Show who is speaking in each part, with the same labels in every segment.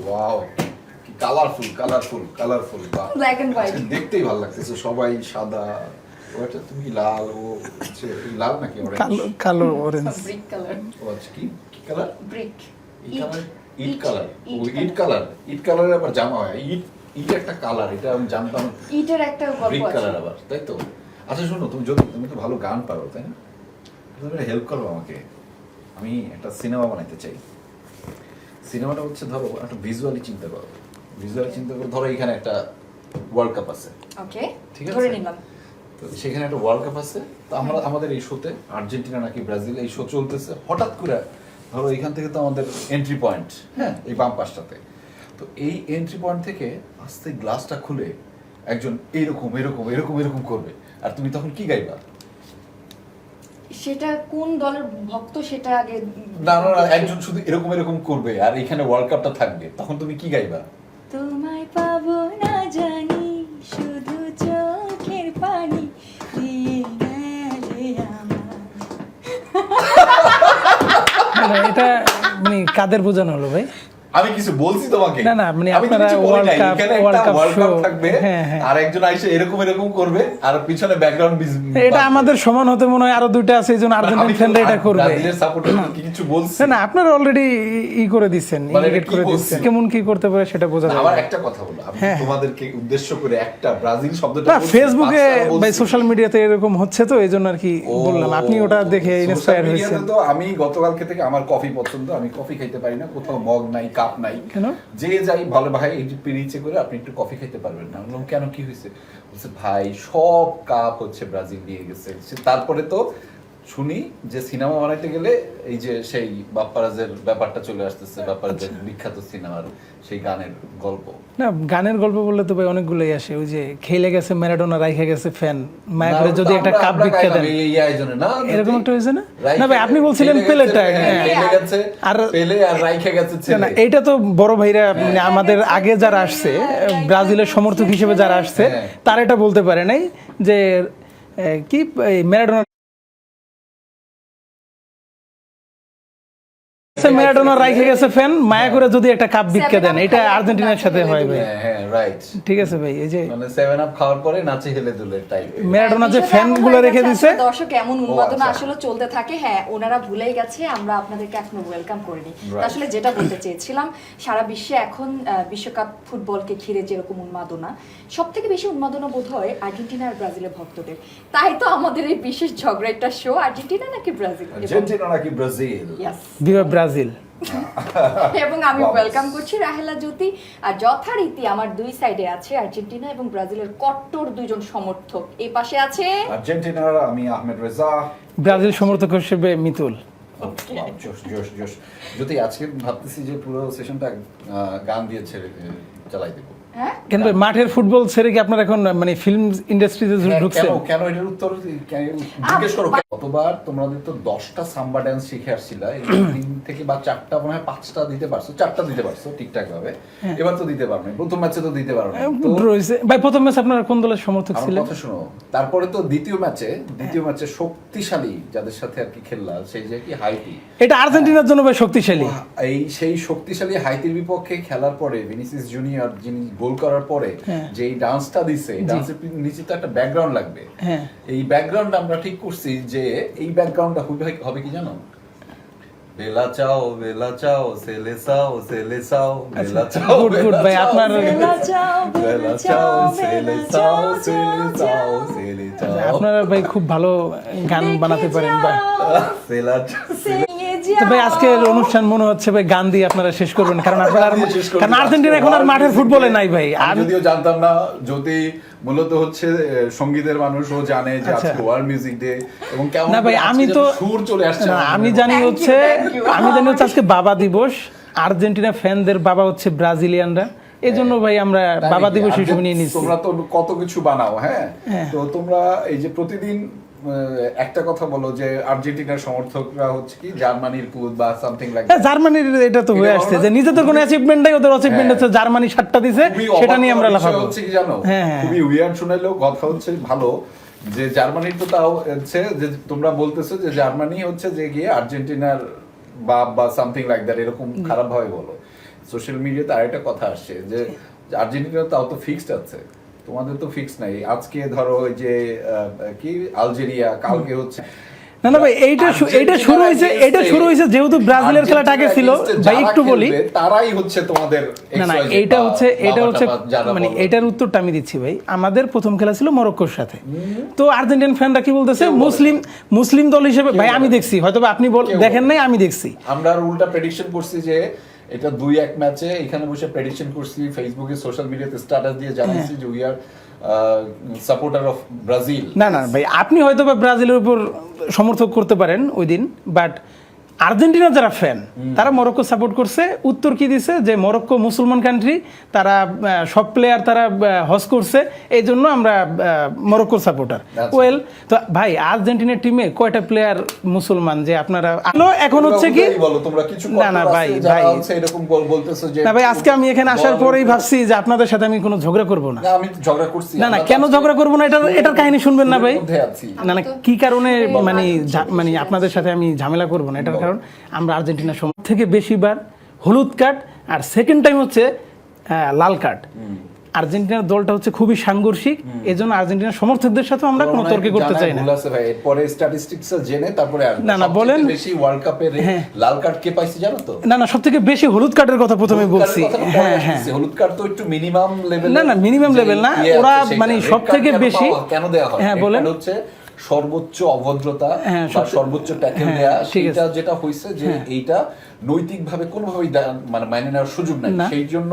Speaker 1: Wow, কি colourful colourful colourful,
Speaker 2: black and white.
Speaker 1: দেখতেই ভালো লাগতেছে, সবাই সাদা, ওটা তুমি লাল, ও হচ্ছে লাল নাকি অরেঞ্জ?
Speaker 3: কালো কালো অরেঞ্জ।
Speaker 2: Brick colour.
Speaker 1: ও আচ্ছা, কি কি কালার?
Speaker 2: ব্রিক।
Speaker 1: ইট কালার। ও ইট কালার, ইট কালারের আবার জামা হয়, ইট ইট একটা কালার, এটা আমি জানতাম।
Speaker 2: ইটের একটা গল্প
Speaker 1: ব্রিক
Speaker 2: আছে।
Speaker 1: কালার আবার, তাই তো? আচ্ছা শোনো, তুমি তো ভালো গান পারো, তাই না? তুমি হেল্প করো আমাকে, আমি একটা সিনেমা বানাইতে চাই। সিনেমাটা হচ্ছে ধরো একটা ভিজুয়ালি চিন্তা করো, ধরো এখানে একটা ওয়ার্ল্ড কাপ আছে,
Speaker 2: ওকে,
Speaker 1: ঠিক আছে?
Speaker 2: ধরে নিলাম।
Speaker 1: তো সেখানে একটা ওয়ার্ল্ড কাপ আছে, তো আমরা আমাদের এই শোতে আর্জেন্টিনা নাকি ব্রাজিল এই শো চলতেছে, হঠাৎ করে ধরো এখান থেকে তো আমাদের এন্ট্রি পয়েন্ট, হ্যাঁ, এই বাম পাশটাতে, তো এই এন্ট্রি পয়েন্ট থেকে আস্তে গ্লাসটা খুলে একজন এরকম এরকম এরকম এরকম করবে, আর তুমি তখন কি গাইবা?
Speaker 2: সেটা কোন দলের ভক্ত সেটা আগে
Speaker 1: না না না, একজন শুধু এরকম এরকম করবে আর এখানে ওয়ার্ল্ড কাপটা থাকবে, তখন তুমি কি গাইবা?
Speaker 2: তোমায় পাবো না জানি, শুধু চোখের পানি দিয়ে গেলে আমার।
Speaker 3: মানে এটা মানে কাদের বোঝানো হলো ভাই?
Speaker 1: আমি কিছু বলছি তোমাকে?
Speaker 3: না, না, মানে
Speaker 1: আমি তো
Speaker 3: আপনারা
Speaker 1: কিছু বলি
Speaker 3: ওয়ার্ল্ড
Speaker 1: নাই।
Speaker 3: কাপ-
Speaker 1: এখানে
Speaker 3: ওয়ার্ল্ড
Speaker 1: একটা
Speaker 3: কাপ
Speaker 1: ওয়ার্ল্ড কাপ
Speaker 3: শো,
Speaker 1: থাকবে,
Speaker 3: হ্যাঁ, হ্যাঁ।
Speaker 1: আর একজন আইসে এরকম এরকম করবে, আর পিছনে ব্যাকগ্রাউন্ড
Speaker 3: এটা আমাদের সমান হতে মনে হয় আরো দুইটা আছে, এই জন্য আর্জেন্টিনা ফ্যানরা এটা করবে।
Speaker 1: ব্রাজিলের সাপোর্টার কি কিছু বলছি?
Speaker 3: না না, আপনারা অলরেডি ই করে দিচ্ছেন,
Speaker 1: মানে
Speaker 3: ইন্ডিকেট
Speaker 1: কি
Speaker 3: করে
Speaker 1: বলছি?
Speaker 3: দিচ্ছেন, কেমন কি করতে পারে সেটা বোঝা যায়।
Speaker 1: আবার একটা কথা বলো, আমি
Speaker 3: হ্যাঁ।
Speaker 1: তোমাদেরকে উদ্দেশ্য করে একটা ব্রাজিল শব্দটা
Speaker 3: না,
Speaker 1: বলছি,
Speaker 3: ফেসবুকে
Speaker 1: পাঁচটা বলছি।
Speaker 3: বা সোশ্যাল মিডিয়াতে এরকম হচ্ছে, তো এই জন্য আর কি
Speaker 1: ও,
Speaker 3: বললাম, আপনি ওটা দেখে
Speaker 1: social
Speaker 3: ইন্সপায়ার
Speaker 1: media
Speaker 3: হয়েছেন।
Speaker 1: তে তো আমি গতকালকে থেকে আমার কফি পছন্দ, আমি কফি খাইতে পারি না, কোথাও মগ নাই, কাপ নাই।
Speaker 3: কেন?
Speaker 1: যে যাই ভালো ভাই এই যে পিরিচে করে আপনি একটু কফি খেতে পারবেন না। আমি বললাম, কেন, কি হয়েছে? বলছে ভাই সব কাপ হচ্ছে ব্রাজিল দিয়ে গেছে। তারপরে তো শুনি যে সিনেমা বানাইতে গেলে এই যে সেই বাপ্পারাজের ব্যাপারটা চলে আসতেছে, বাপ্পারাজের বিখ্যাত সিনেমার সেই গানের গল্প।
Speaker 3: না, গানের গল্প বললে তো ভাই অনেকগুলোই আসে, ওই যে খেলে গেছে ম্যারাডোনা, রাইখে গেছে ফ্যান, মায়া করে যদি একটা কাপ ভিক্ষা দেন,
Speaker 1: এই আয়োজনে না
Speaker 3: এরকম একটা হয়েছে না? না ভাই, আপনি বলছিলেন পেলেটা, হ্যাঁ।
Speaker 1: আর পেলে আর রাইখে গেছে ছেলে।
Speaker 3: না, এইটা তো বড় ভাইরা মানে আমাদের আগে যারা আসছে, ব্রাজিলের সমর্থক হিসেবে যারা আসছে,
Speaker 1: হ্যাঁ।
Speaker 3: তারা এটা বলতে পারে নাই যে কি ম্যারাডোনা ম্যারাডোনা রাইখে গেছে ফ্যান, মায়া করে যদি একটা কাপ ভিক্ষা দেন, এটা আর্জেন্টিনার সাথে হয় ভাই।
Speaker 1: হ্যাঁ হ্যাঁ, রাইট।
Speaker 3: ঠিক আছে ভাই, এই যে
Speaker 1: মানে 7 আপ খাওয়ার পরে নাচে হেলে দুলে টাইপ।
Speaker 3: ম্যারাডোনা যে ফ্যান গুলো রেখে দিছে,
Speaker 2: দর্শক এমন উন্মাদনা
Speaker 1: আচ্ছা।
Speaker 2: আসলে চলতে থাকে। হ্যাঁ, ওনারা ভুলেই গেছে, আমরা আপনাদেরকে এখনো ওয়েলকাম করিনি।
Speaker 1: Right.
Speaker 2: আসলে যেটা বলতে চেয়েছিলাম, সারা বিশ্বে এখন বিশ্বকাপ ফুটবলকে ঘিরে যেরকম উন্মাদনা, সব থেকে বেশি উন্মাদনা বোধ হয় আর্জেন্টিনা আর ব্রাজিলের ভক্তদের। তাই তো আমাদের এই বিশেষ ঝগড়া একটা শো, আর্জেন্টিনা নাকি ব্রাজিল।
Speaker 1: আর্জেন্টিনা নাকি ব্রাজিল?
Speaker 2: Yes.
Speaker 3: Viva Brazil.
Speaker 2: এবং আমি
Speaker 1: Wow.
Speaker 2: ওয়েলকাম করছি রাহেলা জ্যোতি। আর যথারীতি আমার দুই সাইডে আছে আর্জেন্টিনা এবং ব্রাজিলের কট্টর দুইজন সমর্থক। এই পাশে আছে
Speaker 1: আর্জেন্টিনার আমি আহমেদ রেজা,
Speaker 3: ব্রাজিল সমর্থক হিসেবে মিতুল।
Speaker 1: Wow, জোশ জোশ জোশ। যদি আজকে ভাবতেছি যে পুরো সেশনটা গান দিয়ে ছেড়ে চালাই দেবো।
Speaker 2: হ্যাঁ,
Speaker 3: কেন ভাই, মাঠের ফুটবল ছেড়ে কি আপনার এখন মানে ফিল্ম ইন্ডাস্ট্রিতে ঢুকছেন?
Speaker 1: কেন এটার উত্তর জিজ্ঞেস করো। কতবার তোমাদের তো 10টা সাম্বা ডান্স শিখে আসছিলা, 3 থেকে বা 4টা মনে হয় 5টা দিতে পারছো, 4টা দিতে পারছো ঠিকঠাক ভাবে, এবার তো দিতে পারো না, প্রথম ম্যাচে তো দিতে পারো না। তো
Speaker 3: রয়েছে ভাই, প্রথম ম্যাচ আপনার কোন দলের সমর্থক
Speaker 1: আমার
Speaker 3: ছিলেন?
Speaker 1: কথা শোনো, তারপরে তো দ্বিতীয় ম্যাচে শক্তিশালী যাদের সাথে আর কি খেললা, সেই যে কি হাইতি,
Speaker 3: এটা আর্জেন্টিনার জন্য ভাই শক্তিশালী।
Speaker 1: সেই শক্তিশালী হাইতির বিপক্ষে খেলার পরে ভিনিসিয়াস জুনিয়র যিনি গোল করার পরে যে এই ডান্সটা দিছে, ডান্সের নিচে তো একটা ব্যাকগ্রাউন্ড লাগবে।
Speaker 3: হ্যাঁ।
Speaker 1: এই ব্যাকগ্রাউন্ড আমরা ঠিক করছি যে এই ব্যাকগ্রাউন্ডটা হবে কি জানো? বেলা চাও সেলে চাও বেলা চাও
Speaker 3: গুড গুড ভাই, আপনার
Speaker 2: বেলা চাও,
Speaker 1: বেলা চাও সেলে চাও সেলে চাও।
Speaker 3: আপনারা ভাই খুব ভালো গান বানাতে পারেন ভাই।
Speaker 1: বেলা চাও
Speaker 3: তো ভাই আজকের অনুষ্ঠান মনে হচ্ছে ভাই গান দিয়ে আপনারা শেষ করবেন, কারণ আপনারা কারণ আর্জেন্টিনা এখন আর মাঠের ফুটবলে নাই ভাই। আর
Speaker 1: যদিও জানতাম না, যদি মূলত হচ্ছে সঙ্গীতের মানুষ, ও জানে যে
Speaker 3: আচ্ছা।
Speaker 1: আজকে ওয়ার্ল্ড মিউজিক ডে এবং কেমন
Speaker 3: না ভাই,
Speaker 1: করে
Speaker 3: আমি
Speaker 1: আজকে
Speaker 3: তো
Speaker 1: যেন সুর চলে আসছে
Speaker 3: না,
Speaker 1: আমার
Speaker 3: আমি
Speaker 1: মনে।
Speaker 3: জানি
Speaker 2: Thank you,
Speaker 3: হচ্ছে
Speaker 2: thank you.
Speaker 3: আজকে বাবা দিবস, আর্জেন্টিনা ফ্যানদের বাবা হচ্ছে ব্রাজিলিয়ানরা, এই জন্য ভাই আমরা
Speaker 1: তাই
Speaker 3: বাবা
Speaker 1: নাকি?
Speaker 3: দিবস
Speaker 1: আর
Speaker 3: হিসেবে নিয়ে নিচ্ছি।
Speaker 1: তোমরা তো কত কিছু বানাও, হ্যাঁ?
Speaker 3: হ্যাঁ।
Speaker 1: তো তোমরা এই যে প্রতিদিন একটা কথা বলো যে আর্জেন্টিনার সমর্থকরা হচ্ছে কি জার্মানির পুত বা সামথিং লাইক
Speaker 3: হ্যাঁ, জার্মানির এটা তো হয়ে আসছে যে নিজেদের কোনো অ্যাচিভমেন্ট নাই, ওদের অ্যাচিভমেন্ট হচ্ছে জার্মানি 7টা দিছে, সেটা নিয়ে আমরা লাফাবো।
Speaker 1: হচ্ছে কি জানো,
Speaker 3: হ্যাঁ, হ্যাঁ।
Speaker 1: খুবই উইয়ার্ড শোনাইলেও কথা হচ্ছে ভালো, যে জার্মানির তো তাও হচ্ছে যে তোমরা বলতেছো যে জার্মানি হচ্ছে যে গিয়ে আর্জেন্টিনার বাপ বা সামথিং লাইক দ্যাট, এরকম খারাপ ভাবে বলো। সোশ্যাল মিডিয়াতে আরেকটা কথা আসছে যে আর্জেন্টিনা তাও তো ফিক্সড আছে, তোমাদের তো ফিক্স নাই। আজকে ধরো ওই যে কি আলজেরিয়া, কালকে হচ্ছে
Speaker 3: না ভাই, এইটা শুরু হয়েছে যেহেতু ব্রাজিলের খেলাটা আগে ছিল ভাই, একটু বলি
Speaker 1: তারাই হচ্ছে তোমাদের
Speaker 3: না এটা হচ্ছে মানে এটার উত্তরটা আমি দিচ্ছি ভাই। আমাদের প্রথম খেলা ছিল মরক্কোর সাথে, তো আর্জেন্টিন ফ্যানরা কি বলতেছে, মুসলিম দল হিসেবে ভাই আমি দেখছি, হয়তো আপনি দেখেন নাই, আমি দেখছি।
Speaker 1: আমরা আর উল্টা প্রেডিকশন করছি যে এটা 2-1 ম্যাচে, এখানে বসে প্রেডিকশন করছি, ফেসবুকে সোশ্যাল মিডিয়াতে স্ট্যাটাস দিয়ে জানাইছি যে we are supporter of Brazil.
Speaker 3: না ভাই, আপনি হয়তো বা ব্রাজিলের উপর সমর্থক করতে পারেন ওই দিন, বাট আর্জেন্টিনার যারা ফ্যান তারা মরক্কো সাপোর্ট করছে। উত্তর কি দিছে যে মরক্কো মুসলমান কান্ট্রি, তারা সব প্লেয়ার তারা হজ করছে, এই জন্য আমরা মরক্কোর সাপোর্টার। ওয়েল, তো ভাই আর্জেন্টিনার টিমে কয়টা প্লেয়ার মুসলমান যে আপনারা এখন হচ্ছে কি
Speaker 1: বলো তোমরা কিছু
Speaker 3: না ভাই
Speaker 1: এরকম বলতেছো যে
Speaker 3: না ভাই, আজকে আমি এখানে আসার পরেই ভাবছি যে আপনাদের সাথে আমি কোনো ঝগড়া করব না।
Speaker 1: আমি ঝগড়া করছি
Speaker 3: না কেন ঝগড়া করব না, এটার কাহিনী শুনবেন না ভাই। না কি কারণে মানে আপনাদের সাথে আমি ঝামেলা করব না, এটার কারণ আমরা আর্জেন্টিনা থেকে বেশিবার হলুদ কার্ড আর সেকেন্ড টাইম হচ্ছে লাল কার্ড। আর্জেন্টিনার দলটা হচ্ছে খুবই সাংঘর্ষিক, এজন্য আর্জেন্টিনার সমর্থকদের সাথে আমরা কোনো তর্ক করতে চাই না।
Speaker 1: পরে স্ট্যাটিস্টিক্স জেনে তারপরে
Speaker 3: না বলেন,
Speaker 1: বেশি ওয়ার্ল্ড কাপের লাল কার্ড কে পাইছে জানো তো?
Speaker 3: না সবথেকে বেশি হলুদ কার্ডের কথা প্রথমে বলছি। হ্যাঁ
Speaker 1: হলুদ কার্ড তো একটু মিনিমাম লেভেল,
Speaker 3: না মিনিমাম লেভেল না, ওরা মানে সবথেকে বেশি
Speaker 1: কেন দেয়া হয়?
Speaker 3: হ্যাঁ বলেন,
Speaker 1: হচ্ছে সর্বোচ্চ অভদ্রতা বা সর্বোচ্চ ট্যাকেল দেয়া, সেটা যেটা হইছে যে এইটা নৈতিকভাবে কোনোভাবেই মানে মাইনে নেওয়ার সুযোগ নাই, সেই জন্য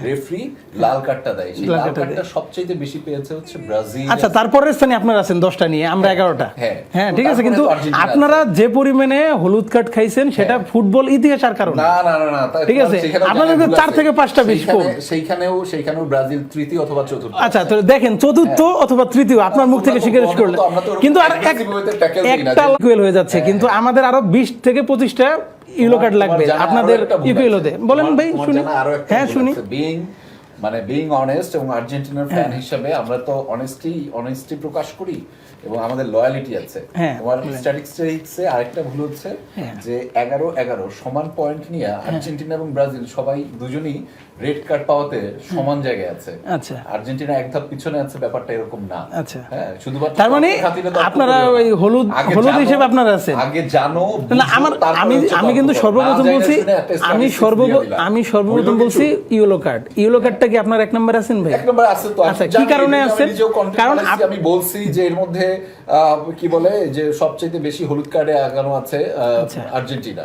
Speaker 1: রেফারি লাল কার্ডটা দেয়। সেই লাল কার্ডটা সবচেয়ে বেশি পেয়েছে হচ্ছে ব্রাজিল।
Speaker 3: আচ্ছা, তারপরের স্থানে আপনারা আছেন 10টা নিয়ে, আমরা 11টা। হ্যাঁ ঠিক আছে, কিন্তু আপনারা যে পরিমাণে হলুদ কার্ড খাইছেন সেটা ফুটবল ইতিহাসের কারণে।
Speaker 1: না ঠিক আছে,
Speaker 3: আপনাদের 4 থেকে 5টা বেশি কম।
Speaker 1: সেইখানেও ব্রাজিল তৃতীয় অথবা চতুর্থ।
Speaker 3: আচ্ছা, তো দেখেন চতুর্থ অথবা তৃতীয় আপনার মুখ থেকে স্বীকার করলেন, কিন্তু আর একটা ইকুয়াল হয়ে যাচ্ছে, কিন্তু আমাদের আরো 20 থেকে 25টা ইয়েলো কার্ড লাগবে আপনাদের ইকুয়ালতে। বলেন ভাই শুনি। হ্যাঁ শুনি।
Speaker 1: বিং অনেস্ট, এবং আর্জেন্টিনার ফ্যান হিসেবে আমরা তো অনেস্টি প্রকাশ করি এবং আমাদের লয়ালিটি আছে। তোমার স্ট্যাটিস্টিক্সে আরেকটা ভুল হচ্ছে যে 11-11 সমান পয়েন্ট নিয়ে আর্জেন্টিনা এবং ব্রাজিল সবাই দুজনেই রেড কার্ড পাওয়াতে সমান জায়গায় আছে।
Speaker 3: আচ্ছা,
Speaker 1: আর্জেন্টিনা এক ধাপ পিছনে আছে, ব্যাপারটা এরকম না।
Speaker 3: আচ্ছা,
Speaker 1: হ্যাঁ, শুধুমাত্র
Speaker 3: তার মানে আপনারা ওই হলুদ হিসেবে আপনারা আছেন আগে জানো না। আমি কিন্তু সর্বপ্রথম বলছি, আমি সর্বপ্রথম বলছি ইয়েলো কার্ডটা কি আপনার এক নম্বরে আছেন ভাই?
Speaker 1: এক নম্বরে আছে তো।
Speaker 3: আচ্ছা, কি কারণে আছেন?
Speaker 1: কারণ আমি বলছি যে এর মধ্যে কি বলে যে সবচেয়ে বেশি হলুদ কার্ডে আগানো আছে আর্জেন্টিনা।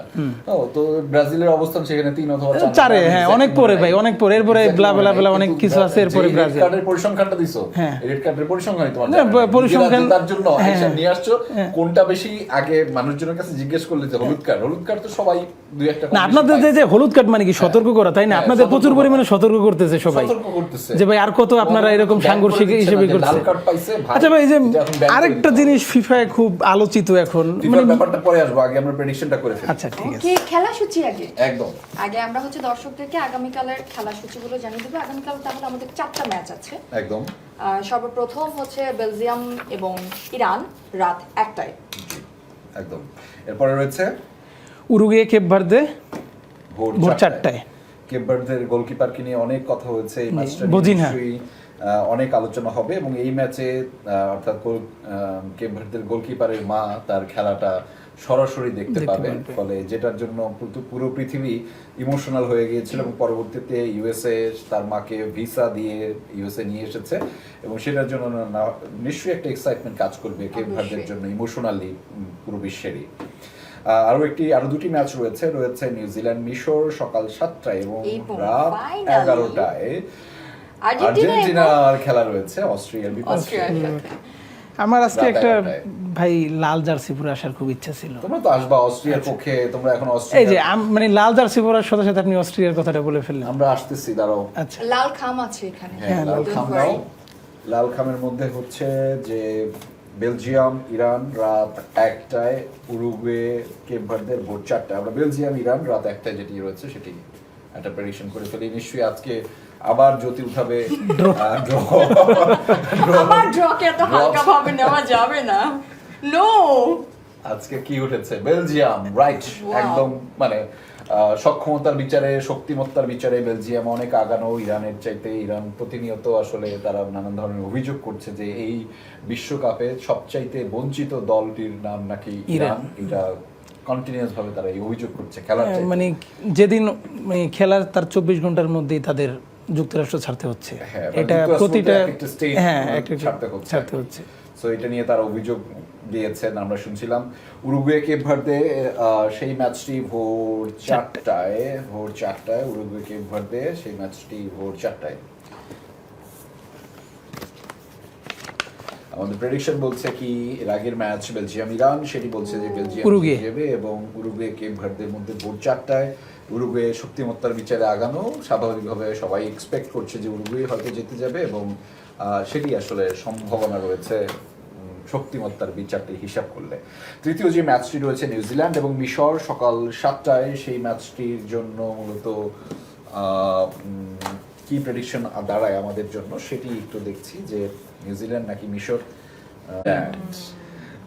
Speaker 1: তো ব্রাজিলের অবস্থান সেখানে 3 অথবা 4
Speaker 3: হ্যাঁ, অনেক পরে ভাই, অনেক পরে, এরপরে ব্লা ব্লা ব্লা অনেক কিছু আছে, এরপরে ব্রাজিল
Speaker 1: কার্ডের পরিসংখ্যানটা দিছো। রেড কার্ডের পরিসংখ্যান তোমার
Speaker 3: পরিসংখ্যান
Speaker 1: তার জন্য হিসাব নিয়ে আসছো, কোনটা বেশি আগে মানুষজনের কাছে জিজ্ঞেস করলে যে হলুদ কার্ড তো সবাই দুই একটা
Speaker 3: না। আপনাদের যে হলুদ কার্ড মানে কি সতর্ক করা, তাই না? আপনাদের প্রচুর পরিমাণে সতর্ক করতেছে সবাই যে ভাই আর কত আপনারা এরকম সাংঘর্ষিক হিসেবে করছেন। আচ্ছা ভাই, যে আরেকটা জিনিস ফিফায় খুব আলোচিত এখন,
Speaker 1: মানে ব্যাপারটা পরে আসবো, আগে আমরা প্রেডিকশনটা করে ফেলি।
Speaker 3: আচ্ছা ঠিক আছে,
Speaker 2: ওকে, খেলাসূচি
Speaker 1: একদম
Speaker 2: আগে আমরা হচ্ছে দর্শকদেরকে আগামীকালের খেলাসূচিগুলো জানিয়ে দেবো। আগামীকাল তাহলে আমাদের 4টা ম্যাচ আছে।
Speaker 1: একদম,
Speaker 2: সর্বপ্রথম হচ্ছে বেলজিয়াম এবং ইরান রাত 1টায়।
Speaker 1: একদম। এরপরে রয়েছে
Speaker 3: উরুগুয়ে কেপ ভার্দে ভোর 4টায়।
Speaker 1: কেপ ভার্দের গোলকিপারকে নিয়ে অনেক কথা হয়েছে, এই ম্যাচটা নিয়ে অনেক আলোচনা হবে, এবং এই ম্যাচে অর্থাৎ কেপ ভার্দের গোলকিপারের মা তার খেলাটা সরাসরি দেখতে পাবে, ফলে যেটার জন্য পুরো পৃথিবী ইমোশনাল হয়ে গিয়েছিল, এবং পরবর্তীতে ইউএসএ তার মাকে ভিসা দিয়ে ইউএসএ নিয়ে এসেছে, এবং সেটার জন্য নিশ্চয়ই একটা এক্সাইটমেন্ট কাজ করবে কেপ ভার্দের জন্য ইমোশনালি পুরো বিশ্বেরই। আরো দুটি ম্যাচ রয়েছে নিউজিল্যান্ড মিশর সকাল 7টায় এবং রাত 11টায় আর্জেন্টিনার খেলা রয়েছে অস্ট্রিয়ার বিপক্ষে।
Speaker 3: আমার আজকে একটা ভাই লাল জার্সি পরে আসার খুব ইচ্ছা ছিল।
Speaker 1: তোমরা তো আসবা অস্ট্রিয়ার পক্ষে, তোমরা এখন অস্ট্রিয়া,
Speaker 3: এই যে মানে লাল জার্সি পরার সাথে সাথে আপনি অস্ট্রিয়ার কথাটা বলে ফেললেন।
Speaker 1: আমরা আসতেছি, দাঁড়াও।
Speaker 3: আচ্ছা,
Speaker 2: লাল খাম আছে এখানে।
Speaker 1: হ্যাঁ, লাল খামের মধ্যে হচ্ছে যে বেলজিয়াম ইরান রাত 1টায়, উরুগুয়ে কেপ ভার্দের ভোর 4টায়। আমরা বেলজিয়াম ইরান রাত 1টায় যেটি রয়েছে সেটি একটা প্রেডিকশন করে ফেলি। নিশ্চয়ই আজকে আবার জটিল ভাবে
Speaker 2: ড্রকে এত হালকা ভাবে নেওয়া যাবে না। নো,
Speaker 1: আজকে কি উঠেছে? বেলজিয়াম, রাইট, একদম। মানে সক্ষমতার বিচারে, শক্তিমত্তার বিচারে বেলজিয়াম অনেক আগানো ইরানের চাইতে। ইরান প্রতিনিয়ত আসলে তারা নানান ধরনের অভিযোগ করছে যে এই বিশ্বকাপে সবচাইতে বঞ্চিত দলটির নাম নাকি ইরান। এটা কন্টিনিউয়াস ভাবে তারা এই অভিযোগ করছে খেলার চাইতে।
Speaker 3: মানে যেদিন খেলার তার 24 ঘন্টার মধ্যেই তাদের যুক্তরাষ্ট্র ছাড়তে হচ্ছে,
Speaker 1: হ্যাঁ,
Speaker 3: এটা
Speaker 1: যুক্তরাষ্ট্র
Speaker 3: প্রতিটা
Speaker 1: একটা state
Speaker 3: ছাড়তে হচ্ছে।
Speaker 1: সো এটা নিয়ে তারা অভিযোগ দিয়েছেন। আমরা শুনছিলাম উরুগুয়ে কেপ ভার্দে, সেই ম্যাচটি ভোর 4টায় উরুগুয়ে কেপ ভার্দে, সেই ম্যাচটি ভোর 4টায়। আমাদের প্রেডিকশন বলছে কি এর আগের ম্যাচ বেলজিয়াম ইরান, সেটি বলছে যে বেলজিয়াম
Speaker 3: উরুগুয়ে
Speaker 1: জিতে যাবে এবং উরুগুয়ে কেপ ভার্দের মধ্যে ভোর 4টায়। উরুগুয়ে শক্তিমত্তার বিচারে আগানো, স্বাভাবিকভাবে সবাই এক্সপেক্ট করছে যে উরুগুয়ে হয়তো জিতে যাবে এবং সেটি আসলে সম্ভাবনা রয়েছে শক্তিমত্তার বিচারটি হিসাব করলে। তৃতীয় যে ম্যাচটি রয়েছে নিউজিল্যান্ড এবং মিশর সকাল 7টায়, সেই ম্যাচটির জন্য মূলত কি প্রেডিকশন দাঁড়ায় আমাদের জন্য সেটি একটু দেখছি যে নিউজিল্যান্ড নাকি মিশর।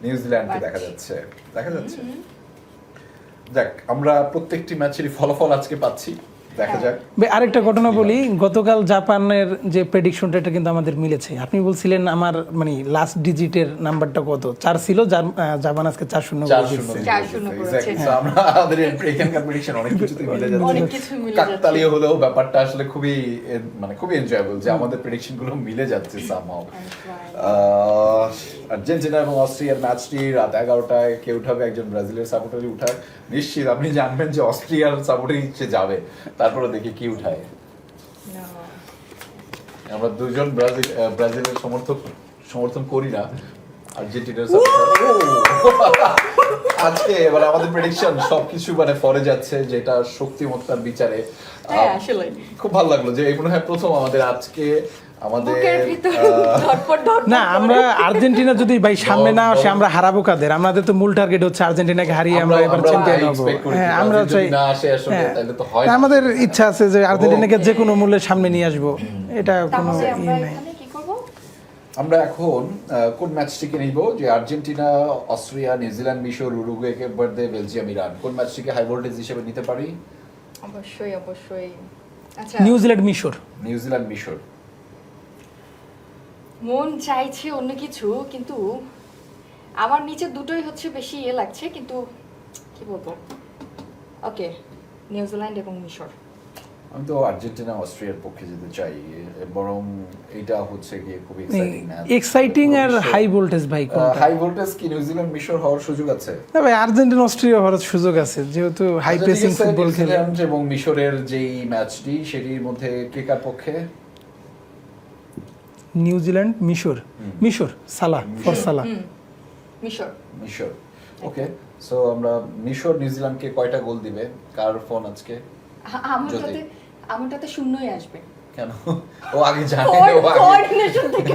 Speaker 1: নিউজিল্যান্ডকে দেখা যাচ্ছে। যাক, আমরা প্রত্যেকটি ম্যাচেরই ফলাফল আজকে পাচ্ছি, দেখা যাক।
Speaker 3: আরেকটা ঘটনা বলি, গতকাল জাপানের যে প্রেডিকশনটা এটা কিন্তু আমাদের মিলেছে। আপনি বলছিলেন আমার মানে লাস্ট ডিজিটের নাম্বারটা কত 4 ছিল, জাপান আজকে 4-0
Speaker 1: আমরা আমাদের এখানকার প্রেডিকশন অনেক কিছুতে মিলে যাচ্ছে। কাকতালীয় হলেও ব্যাপারটা আসলে খুবই খুবই এনজয়েবল যে আমাদের প্রেডিকশন গুলো মিলে যাচ্ছে সামহাও। আর্জেন্টিনা এবং অস্ট্রিয়ার ম্যাচটি রাত 11টায়। কে উঠাবে? একজন ব্রাজিলের সাপোর্টারই উঠায় নিশ্চিত। আপনি জানবেন যে অস্ট্রিয়ার সাপোর্টারই সে যাবে, তারপরে দেখি কি উঠায়। আমরা দুজন ব্রাজিলের সমর্থন করি না, আর্জেন্টিনার আজকে এবার আমাদের প্রেডিকশন সবকিছু ফরে যাচ্ছে, যেটা শক্তিমত্তার বিচারে। খুব ভালো লাগলো যে এই মনে হয় প্রথম আমাদের আজকে
Speaker 3: না, আমরা আর্জেন্টিনা যদি ভাই সামনে না আসে আমরা হারাবো কাদের? আমাদের তো মূল টার্গেট হচ্ছে আর্জেন্টিনাকে হারিয়ে আমরা এবার চ্যাম্পিয়ন হব। হ্যাঁ, আমরা চাই, আমাদের ইচ্ছা আছে যে আর্জেন্টিনাকে যে কোনো মূল্যে সামনে নিয়ে আসবো, এটা কোনো নাই।
Speaker 1: আমরা এখন কোন ম্যাচটিকে নিব? যে আর্জেন্টিনা, অস্ট্রিয়া, নিউজিল্যান্ড, মিশর, Uruguay, Cape Verde, Belgium, Iran, কোন ম্যাচটিকে হাই ভোল্টেজ হিসেবে নিতে পারি?
Speaker 2: অবশ্যই আচ্ছা,
Speaker 3: নিউজিল্যান্ড
Speaker 1: মিশর।
Speaker 2: মন চাইছে অন্য কিছু, কিন্তু আমার নিচে দুটোই হচ্ছে বেশি লাগছে, কিন্তু কি বলবো, ওকে নিউজিল্যান্ড এবং মিশর।
Speaker 1: আমি তো আর্জেন্টিনা অস্ট্রিয়ার পক্ষে যেতে চাই, বরং এটা হচ্ছে গিয়ে খুবই এক্সাইটিং ম্যাচ।
Speaker 3: এক্সাইটিং আর হাই ভোল্টেজ ভাই কোনটা?
Speaker 1: হাই ভোল্টেজ কি নিউজিল্যান্ড মিশর হওয়ার সুযোগ আছে?
Speaker 3: না ভাই, আর্জেন্টিনা অস্ট্রিয়া হওয়ার সুযোগ আছে, যেহেতু হাই প্রেসিং ফুটবল খেলে।
Speaker 1: এবং মিশরের যেই ম্যাচটি সেটির মধ্যে কে কার পক্ষে?
Speaker 3: নিউজিল্যান্ড মিশর সালাহ ফর সালাহ।
Speaker 1: মিশর। ওকে, সো আমরা মিশর নিউজিল্যান্ডকে কয়টা গোল দিবে? কার ফোন আজকে?
Speaker 2: আমারটাতে শূন্যই আসবে।
Speaker 1: কেন? ও আগে জানে,
Speaker 2: কোঅর্ডিনেশন থেকে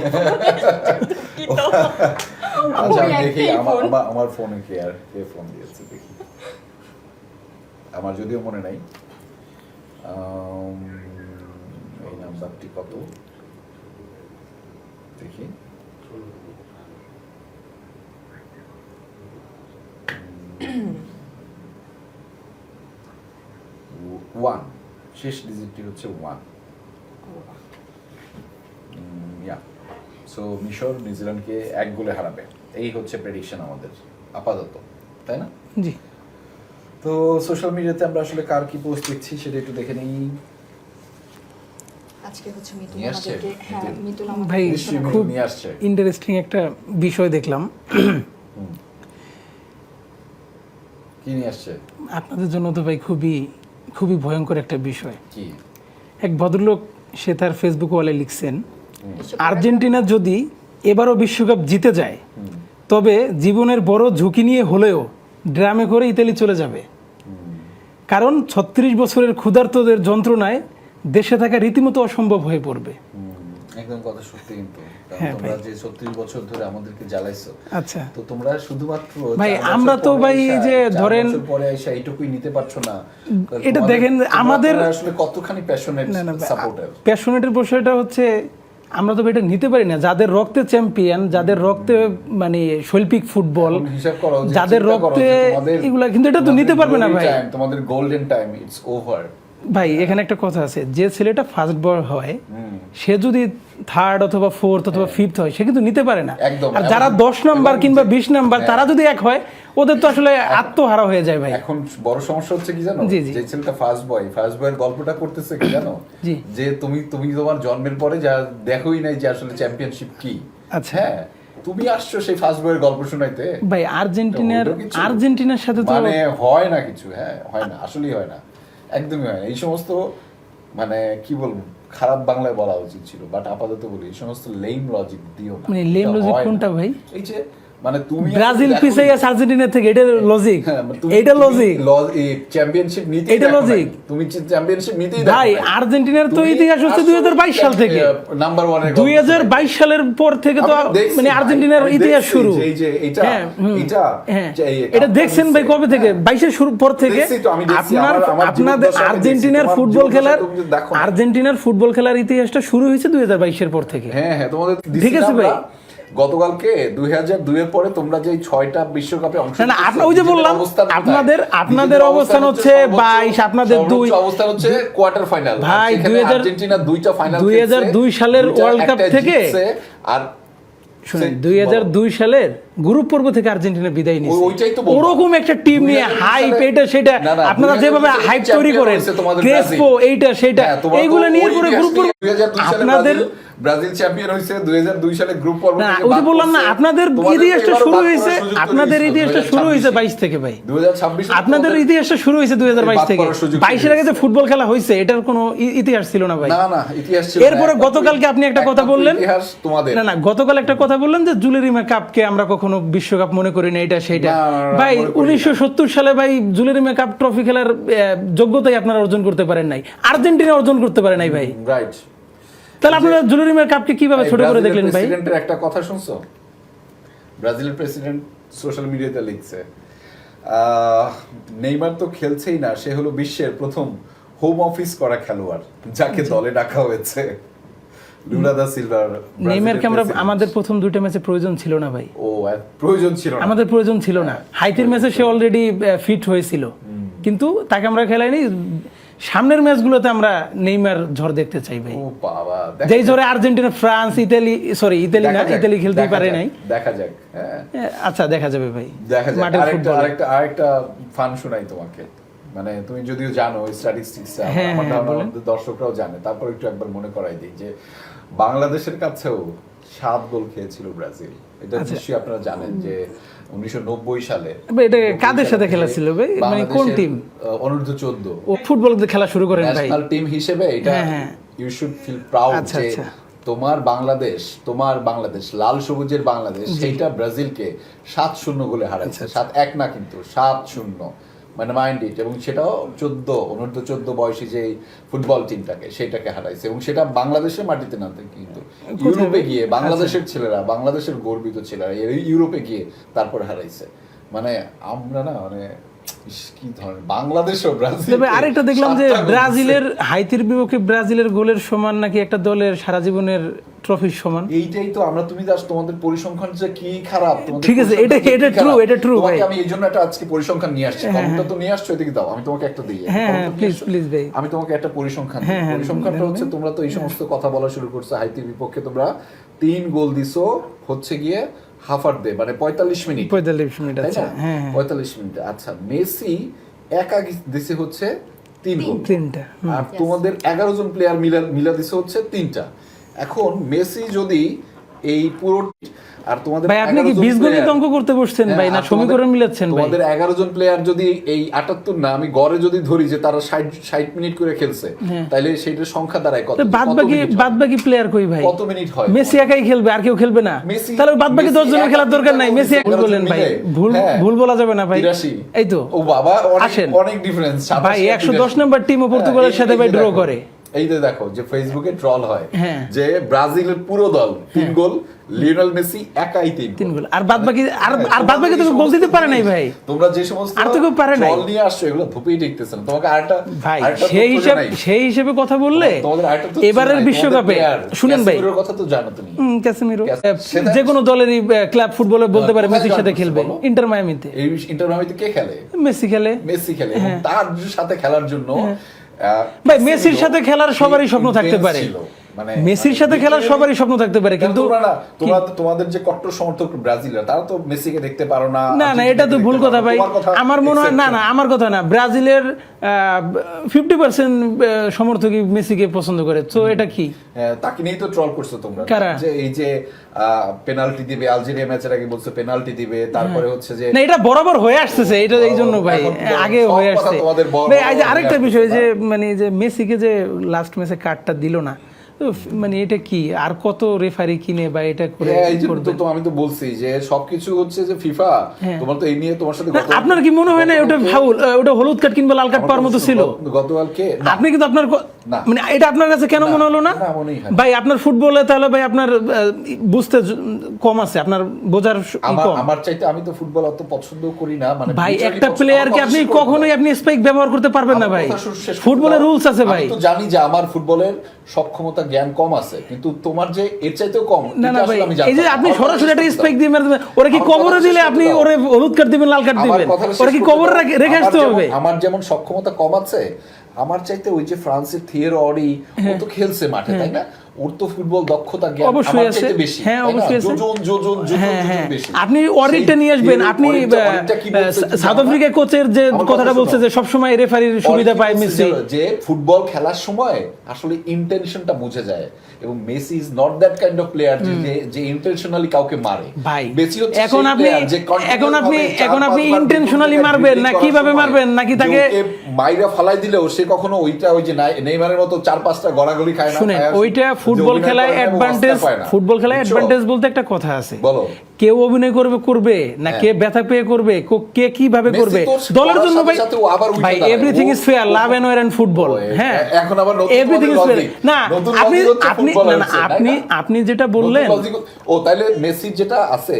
Speaker 1: আচ্ছা দেখি আমার ফোনে কে ফোন দিয়েছে দেখি। আমার যদিও মনে নাই এই নাম্বারটি কত, দেখি। ওয়ান, শেষ ডিজিটটি হচ্ছে 1। সো মিশর নিউজিল্যান্ডকে 1 গোলে হারাবে, এই হচ্ছে প্রেডিকশন আমাদের আপাতত, তাই না?
Speaker 3: জি।
Speaker 1: তো সোশ্যাল মিডিয়াতে আমরা আসলে কার কি পোস্ট দেখছি সেটা একটু দেখে নেই।
Speaker 2: আজকে হচ্ছে মিতুল আমাদেরকে
Speaker 3: ভাই খুব ইন্টারেস্টিং একটা বিষয় দেখলাম।
Speaker 1: কি নিয়ে আসছে
Speaker 3: আপনাদের জন্য? তো ভাই খুবই খুবই ভয়ঙ্কর একটা বিষয়।
Speaker 1: কি?
Speaker 3: এক ভদ্রলোক সে তার ফেসবুক ওয়ালে লিখছেন, আর্জেন্টিনা যদি এবারও বিশ্বকাপ জিতে যায় তবে জীবনের বড় ঝুঁকি নিয়ে হলেও ড্রামে করে ইতালি চলে যাবে, কারণ 36 বছরের ক্ষুধার্তদের যন্ত্রণায় দেশে থাকা রীতিমতো অসম্ভব হয়ে পড়বে।
Speaker 1: একদম কথা সত্যি, কিন্তু তোমরা যে 36 বছর ধরে আমাদেরকে জ্বালাইছো,
Speaker 3: আচ্ছা,
Speaker 1: তো তোমরা শুধুমাত্র
Speaker 3: ভাই আমরা তো ভাই যে ধরেন
Speaker 1: পরে এসে এইটুকুই নিতে পারছো না।
Speaker 3: এটা দেখেন আমাদের
Speaker 1: আসলে কতখানি প্যাশনেট সাপোর্টার।
Speaker 3: প্যাশনেটের বিষয়টা হচ্ছে আমরা তো এটা নিতে পারি না, যাদের রক্তে চ্যাম্পিয়ন, যাদের রক্তে মানে শৈল্পিক ফুটবল,
Speaker 1: এখন হিসাব করো যে
Speaker 3: যাদের
Speaker 1: চিন্তা করো
Speaker 3: রক্তে
Speaker 1: যে তোমাদের-
Speaker 3: এগুলা, কিন্তু এটা তো
Speaker 1: তোমাদের
Speaker 3: নিতে পারবে না
Speaker 1: glory
Speaker 3: ভাই।
Speaker 1: time, তোমাদের গোল্ডেন টাইম ইটস ওভার।
Speaker 3: ভাই এখানে একটা কথা আছে, যে ছেলেটা ফার্স্ট বয় হয় সে যদি থার্ড অথবা ফোর্থ অথবা ফিফথ হয় সে কিন্তু নিতে পারে না।
Speaker 1: একদম।
Speaker 3: আর যারা 10 নাম্বার
Speaker 1: এবং
Speaker 3: কিংবা 20 নাম্বার তারা যদি এক হয় ওদের তো আসলে আত্মহারা হয়ে যায় ভাই।
Speaker 1: এখন বড় সমস্যা হচ্ছে কি জানো,
Speaker 3: জি, জি।
Speaker 1: যে ছেলেটা ফার্স্ট বয়ের গল্পটা করতেছে কি জানো,
Speaker 3: জি।
Speaker 1: যে তুমি তোমার জন্মের পরে যা দেখোই নাই যে আসলে চ্যাম্পিয়নশিপ কি।
Speaker 3: আচ্ছা।
Speaker 1: হ্যাঁ, তুমি আসছো সেই ফার্স্ট বয়ের গল্প শোনাইতে।
Speaker 3: ভাই আর্জেন্টিনার সাথে তো
Speaker 1: মানে হয় না কিছু, হ্যাঁ হয় না, আসলেই হয় না, একদমই হয় না। এই সমস্ত মানে কি বলবো, খারাপ বাংলায় বলা উচিত ছিল, বাট আপাতত বলি এই সমস্ত লেম লজিক দিও না।
Speaker 3: মানে lame
Speaker 1: এটা
Speaker 3: logic
Speaker 1: হয় না।
Speaker 3: কোনটা ভাই?
Speaker 1: এই যে মানে তুমি
Speaker 3: ব্রাজিল
Speaker 1: দেখো-
Speaker 3: পিছিয়ে আছে আর্জেন্টিনা থেকে, এটা লজিক,
Speaker 1: হ্যাঁ, মানে
Speaker 3: এটা লজিক
Speaker 1: চ্যাম্পিয়নশিপ নিতে
Speaker 3: এটা logic।
Speaker 1: তুমি চ্যাম্পিয়নশিপ নিতেই
Speaker 3: ভাই। আর্জেন্টিনার তো ইতিহাস হচ্ছে 2022 সাল থেকে,
Speaker 1: নাম্বার 1
Speaker 3: 2022 সালের পর থেকে তো মানে আর্জেন্টিনার ইতিহাস শুরু।
Speaker 1: এই যে এটা
Speaker 3: হ্যাঁ, হুম,
Speaker 1: এটা
Speaker 3: হ্যাঁ।
Speaker 1: যে এই
Speaker 3: এটা দেখছেন ভাই কবে থেকে? 22 এর শুরু পর থেকে।
Speaker 1: দেখছি তো, আমি দেখছি,
Speaker 3: আপনার
Speaker 1: আমার
Speaker 3: আপনাদের
Speaker 1: জীবদ্দশায় আমি দেখছি,
Speaker 3: আর্জেন্টিনার
Speaker 1: তোমার
Speaker 3: ফুটবল খেলার
Speaker 1: জীবদ্দশায় তুমি দেখো না।
Speaker 3: আর্জেন্টিনার ফুটবল খেলার ইতিহাসটা শুরু হয়েছে 2022 এর পর থেকে।
Speaker 1: হ্যাঁ হ্যাঁ, তোমাদের
Speaker 3: ঠিক আছে ভাই।
Speaker 1: গতকালকে 2002 এর পরে তোমরা যে 6টা বিশ্বকাপে অংশ
Speaker 3: না, আপনার ওই যে বললাম, আপনাদের অবস্থান হচ্ছে 22, আপনাদের 2
Speaker 1: অবস্থান হচ্ছে কোয়ার্টার ফাইনাল।
Speaker 3: ভাই,
Speaker 1: আর্জেন্টিনা 2টা ফাইনাল
Speaker 3: 2002 সালের ওয়ার্ল্ড কাপ থেকে
Speaker 1: আর
Speaker 3: শুনেন 2002 সালের গ্রুপ পর্ব থেকে আর্জেন্টিনা বিদায় নিয়েছে।
Speaker 1: ওইটাই তো বললাম।
Speaker 3: ওরকম একটা টিম নিয়ে
Speaker 1: 2002
Speaker 3: হাইপ,
Speaker 1: সালে-
Speaker 3: এটা সেটা
Speaker 1: না, না,
Speaker 3: আপনারা
Speaker 1: 2002
Speaker 3: যেভাবে
Speaker 1: সালে
Speaker 3: হাইপ তৈরি
Speaker 1: চ্যাম্পিয়ন
Speaker 3: করেন,
Speaker 1: হয়েছে তোমাদের
Speaker 3: ক্রেসপো
Speaker 1: ব্রাজিল।
Speaker 3: এইটা সেটা,
Speaker 1: হ্যাঁ, তোমার তো
Speaker 3: এইগুলো নিয়ে
Speaker 1: ওই
Speaker 3: পরে
Speaker 1: ইতিহাস
Speaker 3: গ্রুপ পর্ব
Speaker 1: নিয়ে 2002 সালে
Speaker 3: আপনাদের
Speaker 1: ব্রাজিল চ্যাম্পিয়ন হয়েছে 2002 সালে গ্রুপ পর্ব
Speaker 3: না,
Speaker 1: থেকে
Speaker 3: ওই যে
Speaker 1: বাদ
Speaker 3: বললাম না,
Speaker 1: পড়ছে।
Speaker 3: আপনাদের
Speaker 1: তোমাদের তো
Speaker 3: ইতিহাসটা
Speaker 1: এবারও
Speaker 3: শুরু
Speaker 1: বাদ
Speaker 3: হয়েছে,
Speaker 1: পড়ার সুযোগ তৈরি
Speaker 3: আপনাদের
Speaker 1: হয়েছিল
Speaker 3: ইতিহাসটা শুরু হয়েছে
Speaker 1: 2026
Speaker 3: 22 থেকে ভাই।
Speaker 1: 2026
Speaker 3: আপনাদের ইতিহাসটা শুরু হয়েছে 2022
Speaker 1: বাদ
Speaker 3: থেকে।
Speaker 1: পড়ার সুযোগ
Speaker 3: 22 এর আগে যে ফুটবল খেলা হয়েছে এটার কোনো ইতিহাস ছিল না ভাই।
Speaker 1: না না, ইতিহাস ছিল না।
Speaker 3: এরপরে গতকালকে আপনি একটা কথা
Speaker 1: একমাত্র
Speaker 3: বললেন,
Speaker 1: ইতিহাস তোমাদের।
Speaker 3: না না, গতকাল একটা কথা বললেন যে জুলেরিমা কাপকে আমরা কখনো বিশ্বকাপ মনে করি না, এটা সেটা।
Speaker 1: না, না,
Speaker 3: ভাই
Speaker 1: মনে করি না।
Speaker 3: 1970 সালে ভাই জুলেরিমা কাপ ট্রফি খেলার যোগ্যতাই আপনারা অর্জন করতে পারেন নাই, আর্জেন্টিনা অর্জন করতে পারে নাই ভাই।
Speaker 1: রাইট।
Speaker 3: তাহলে আপনারা জুলেরিমা কাপকে কিভাবে ছোট করে দেখলেন ভাই?
Speaker 1: প্রেসিডেন্টের একটা কথা শুনছো? ব্রাজিলের প্রেসিডেন্ট সোশ্যাল মিডিয়াতে লিখছে, নেইমার তো খেলছেই না, সে হলো বিশ্বের প্রথম হোম অফিস করা খেলোয়াড় যাকে দলে ডাকা হয়েছে। লুলা দা সিলভার।
Speaker 3: নেইমারকে আমরা আমাদের প্রথম দুইটা ম্যাচে প্রয়োজন ছিল না ভাই,
Speaker 1: ও প্রয়োজন ছিল না।
Speaker 3: আমাদের প্রয়োজন ছিল না। হাইতির ম্যাচে সে অলরেডি ফিট হয়েছিল, কিন্তু তাকে আমরা খেলাইনি। সামনের ম্যাচগুলোতে আমরা নেইমার ঝড় দেখতে চাই ভাই,
Speaker 1: ও বাবা,
Speaker 3: যেই ঝড়ে আর্জেন্টিনা, ফ্রান্স, ইতালি না, ইতালি খেলতেই পারে নাই।
Speaker 1: দেখা যাক, হ্যাঁ
Speaker 3: আচ্ছা দেখা যাবে ভাই,
Speaker 1: দেখা যাক।
Speaker 3: মাঠের ফুটবল।
Speaker 1: আরেকটা ফান শোনাই তোমাকে, মানে তুমি যদিও জানো স্ট্যাটিস্টিক্স,
Speaker 3: হ্যাঁ,
Speaker 1: আমার
Speaker 3: হ্যাঁ,
Speaker 1: ধারণা
Speaker 3: বলেন।
Speaker 1: আমাদের দর্শকরাও জানে, তারপর একটু একবার মনে করাই দিই যে বাংলাদেশের কাছেও 7 গোল খেয়েছিল ব্রাজিল। এটা নিশ্চয়ই আপনারা জানেন যে 1990 সালে
Speaker 3: ভাই, এটা কাদের সাথে খেলা ছিল ভাই? মানে কোন টিম?
Speaker 1: অনূর্ধ্ব 14
Speaker 3: ও ফুটবল খেলা শুরু করেন ভাই।
Speaker 1: ন্যাশনাল টিম হিসেবে এটা
Speaker 3: হ্যাঁ, হ্যাঁ।
Speaker 1: ইউ শুড ফিল প্রাউড
Speaker 3: আচ্ছা,
Speaker 1: যে
Speaker 3: আচ্ছা।
Speaker 1: তোমার বাংলাদেশ লাল সবুজের বাংলাদেশ সেইটা ব্রাজিলকে 7-0 গোলে হারাইছে।
Speaker 3: আচ্ছা,
Speaker 1: 7-1 না, কিন্তু 7-0, মানে মাইন্ড ইট। এবং সেটাও অনূর্ধ্ব 14 বয়সী যে ফুটবল টিমটাকে সেটাকে হারাইছে, এবং সেটা বাংলাদেশের মাটিতে না, কিন্তু ইউরোপে গিয়ে বাংলাদেশের ছেলেরা, বাংলাদেশের গর্বিত ছেলেরা ইউরোপে গিয়ে তারপর হারাইছে। মানে আমরা না, মানে কি ধরনের বাংলাদেশ ও ব্রাজিল।
Speaker 3: তবে আরেকটা দেখলাম যে ব্রাজিলের হাইতির বিপক্ষে ব্রাজিলের গোলের সমান নাকি একটা দলের সারা জীবনের ট্রফির সমান।
Speaker 1: এইটাই তো আমরা, তুমি দাস তোমাদের পরিসংখ্যান যে কি খারাপ, তোমাদের
Speaker 3: ঠিক আছে, এটা
Speaker 1: পরিসংখ্যান কি খারাপ।
Speaker 3: এটা true
Speaker 1: তোমাকে
Speaker 3: ভাই।
Speaker 1: আমি এই জন্য একটা আজকে পরিসংখ্যান নিয়ে আসছি। কলমটা তো নিয়ে আসছো, এদিকে দাও, আমি তোমাকে একটা দিই।
Speaker 3: হ্যাঁ,
Speaker 1: কলমটা নিয়ে
Speaker 3: প্লিজ
Speaker 1: আসছো।
Speaker 3: প্লিজ ভাই।
Speaker 1: আমি তোমাকে একটা পরিসংখ্যান দিই।
Speaker 3: হ্যাঁ, হ্যাঁ,
Speaker 1: পরিসংখ্যানটা হচ্ছে, তোমরা তো এই সমস্ত কথা বলা শুরু করছো, হাইতির বিপক্ষে তোমরা 3 গোল দিছো হচ্ছে গিয়ে হাফার দে, মানে 45 মিনিট।
Speaker 3: 45 মিনিট,
Speaker 1: তাই
Speaker 3: আচ্ছা
Speaker 1: না?
Speaker 3: হ্যাঁ হ্যাঁ,
Speaker 1: 45 মিনিট। আচ্ছা, মেসি একা দিছে হচ্ছে 3 গোল,
Speaker 3: তিনটা।
Speaker 1: আর তোমাদের 11 জন প্লেয়ার মিলা দিছে হচ্ছে 3টা। এখন মেসি যদি এই পুরো, আর তোমাদের
Speaker 3: ভাই আপনি কি
Speaker 1: 11 জন
Speaker 3: বীজগণিত
Speaker 1: player-
Speaker 3: অঙ্ক করতে বসছেন ভাই, না
Speaker 1: আর
Speaker 3: সমীকরণ মিলাচ্ছেন ভাই?
Speaker 1: তোমাদের 11 জন প্লেয়ার যদি এই 78 না, আমি গড়ে যদি ধরি যে তারা 60 মিনিট করে খেলছে,
Speaker 3: হ্যাঁ।
Speaker 1: তাহলে সেটার সংখ্যা দাঁড়ায় কত?
Speaker 3: বাদ
Speaker 1: কত
Speaker 3: বাকি
Speaker 1: মিনিট হয়?
Speaker 3: বাদ বাকি প্লেয়ার কই ভাই?
Speaker 1: কত মিনিট হয়?
Speaker 3: মেসি একাই খেলবে, আর কেউ খেলবে না?
Speaker 1: মেসি-
Speaker 3: তাহলে বাদ বাকি
Speaker 1: মেসি
Speaker 3: 10 জনের
Speaker 1: একা
Speaker 3: খেলার দরকার নাই।
Speaker 1: 11
Speaker 3: মেসি ভুল
Speaker 1: জন
Speaker 3: বললেন ভাই,
Speaker 1: মিলে।
Speaker 3: ভুল
Speaker 1: হ্যাঁ।
Speaker 3: ভুল বলা যাবে না ভাই।
Speaker 1: 83
Speaker 3: এই তো
Speaker 1: ও বাবা,
Speaker 3: আসেন।
Speaker 1: অনেক ডিফারেন্স।
Speaker 3: ভাই 110 নম্বর টিমও পর্তুগালের সাথে ভাই ড্র করে।
Speaker 1: এই যে দেখো যে ফেসবুকে ট্রল হয়
Speaker 3: হ্যাঁ।
Speaker 1: যে ব্রাজিলের পুরো দল 3 গোল, লিওনেল মেসি একাই 3
Speaker 3: গোল, আর বাদ বাকি আর বাদ বাকি তো গোল দিতে পারে নাই ভাই।
Speaker 1: তোমরা যে সমস্ত
Speaker 3: আর তো কেউ পারে নাই।
Speaker 1: ট্রল নিয়ে আসছো এগুলো ধুপেই দেখতেছেন। তোমাকে আরেকটা
Speaker 3: ভাই
Speaker 1: আরেকটা
Speaker 3: সেই
Speaker 1: তথ্য
Speaker 3: হিসাব
Speaker 1: জানাই।
Speaker 3: সেই হিসেবে কথা বললে
Speaker 1: তোমাদের আরেকটা তথ্য
Speaker 3: এবারের
Speaker 1: জানাই।
Speaker 3: বিশ্বকাপে
Speaker 1: তোমাদের
Speaker 3: শুনেন ভাই,
Speaker 1: ক্যাসেমিরোর কথা তো জানো তুমি।
Speaker 3: ক্যাসেমিরো
Speaker 1: সেটা-
Speaker 3: যে কোনো দলেরই ক্লাব ফুটবলে বলতে পারে
Speaker 1: কোথায়
Speaker 3: মেসির সাথে
Speaker 1: জানো
Speaker 3: খেলবে।
Speaker 1: বলো?
Speaker 3: ইন্টার মায়ামিতে
Speaker 1: এই ইন্টার মায়ামিতে কে খেলে?
Speaker 3: মেসি খেলে।
Speaker 1: মেসি খেলে এবং তার সাথে খেলার জন্য
Speaker 3: ভাই মেসির সাথে খেলার সবারই স্বপ্ন থাকতে পারে, মেসির সাথে খেলার সবারই স্বপ্ন থাকতে পারে, কিন্তু
Speaker 1: তোমাদের যে কট্টর সমর্থক ব্রাজিলের তারা তো মেসিকে দেখতে পারো না।
Speaker 3: না না এটা তো ভুল কথা ভাই। আমার মনে হয় না না আমার কথা না, ব্রাজিলের 50% সমর্থকই মেসিকে পছন্দ করে, তো এটা কি?
Speaker 1: তাকে নিয়েই তো ট্রল করছো তোমরা,
Speaker 3: কারা?
Speaker 1: যে এই যে পেনাল্টি দিবে, আলজেরিয়া ম্যাচের আগে বলছো পেনাল্টি দিবে, তারপরে হচ্ছে যে
Speaker 3: না এটা বরাবর হয়ে আসতেছে, এটা এই জন্য ভাই আগে হয়ে আসছে ভাই। এই যে আরেকটা বিষয় যে মানে যে মেসিকে যে লাস্ট ম্যাচে কার্ডটা দিল না, তো মানে এটা কি আর কত রেফারি কিনে বা এটা করে
Speaker 1: এই যে তো আমি তো বলছি যে সবকিছু হচ্ছে যে ফিফা, তোমার তো এই নিয়ে তোমার সাথে
Speaker 3: আপনার কি মনে হয় না ওটা ফাউল, ওটা হলুদ কার্ড কিংবা লাল কার্ড পাওয়ার মতো ছিল
Speaker 1: গতকালকে?
Speaker 3: আপনি কিন্তু আপনার মানে এটা আপনার কাছে কেন মনে হলো না ভাই? আপনার ফুটবলে তাহলে ভাই আপনার বুঝতে কম আছে, আপনার বোঝার কম।
Speaker 1: আমার চাইতে আমি তো ফুটবল অত পছন্দ করি না, মানে
Speaker 3: ভাই একটা প্লেয়ারকে আপনি কখনোই আপনি স্পাইক ব্যবহার করতে পারবেন না ভাই, ফুটবলের রুলস আছে ভাই।
Speaker 1: আমি তো জানি যে আমার ফুটবলের সক্ষমতা জ্ঞান কম আছে, কিন্তু তোমার যে এর চাইতেও কম।
Speaker 3: না না ভাই এই যে আপনি সরাসরি একটা স্পাইক দিয়ে মেরে দেবেন, ওরা কি কবরে দিলে আপনি ওরে হলুদ কার্ড দিবেন লাল কার্ড দিবেন, ওরা কি কবরে রেখে আসতে হবে?
Speaker 1: আমার যেমন সক্ষমতা কম আছে, আমার চাইতে ওই যে ফ্রান্সের থিয়েরি অরি ও তো খেলছে মাঠে, তাই না? ওর তো ফুটবল দক্ষতা জ্ঞান আমার চাইতে বেশি।
Speaker 3: হ্যাঁ অবশ্যই আছে।
Speaker 1: যোজন বেশি।
Speaker 3: আপনি অরিটটা নিয়ে আসবেন, আপনি সাউথ আফ্রিকা কোচের যে কথাটা বলছে যে সব সময় রেফারির সুবিধা পায় মেসি,
Speaker 1: যে ফুটবল খেলার সময় আসলে ইন্টেনশনটা বুঝে যায়, এবং Messi is not that kind of player যে ইন্টেনশনালি কাউকে মারে
Speaker 3: ভাই।
Speaker 1: মেসি হচ্ছে
Speaker 3: এখন আপনি ইন্টেনশনালি মারবেন না কিভাবে মারবেন, নাকি তাকে
Speaker 1: মাইরা ফালাই দিলেও সে কখনো ওইটা ওই যে নেইমারের মতো 4-5টা গড়াগড়ি খায় না।
Speaker 3: শুনেন ওইটা ফুটবল খেলায় অ্যাডভান্টেজ, ফুটবল খেলায় অ্যাডভান্টেজ বলতে একটা কথা আছে,
Speaker 1: বলো
Speaker 3: কেউ অভিনয় করবে না কে ব্যথা পেয়ে করবে, কে কিভাবে করবে দলের জন্য ভাই everything is fair, love and war and football. হ্যাঁ
Speaker 1: এখন আবার
Speaker 3: এভরিথিং ইজ ফেয়ার। না আপনি যেটা বললেন,
Speaker 1: ও তাইলে মেসি যেটা আছে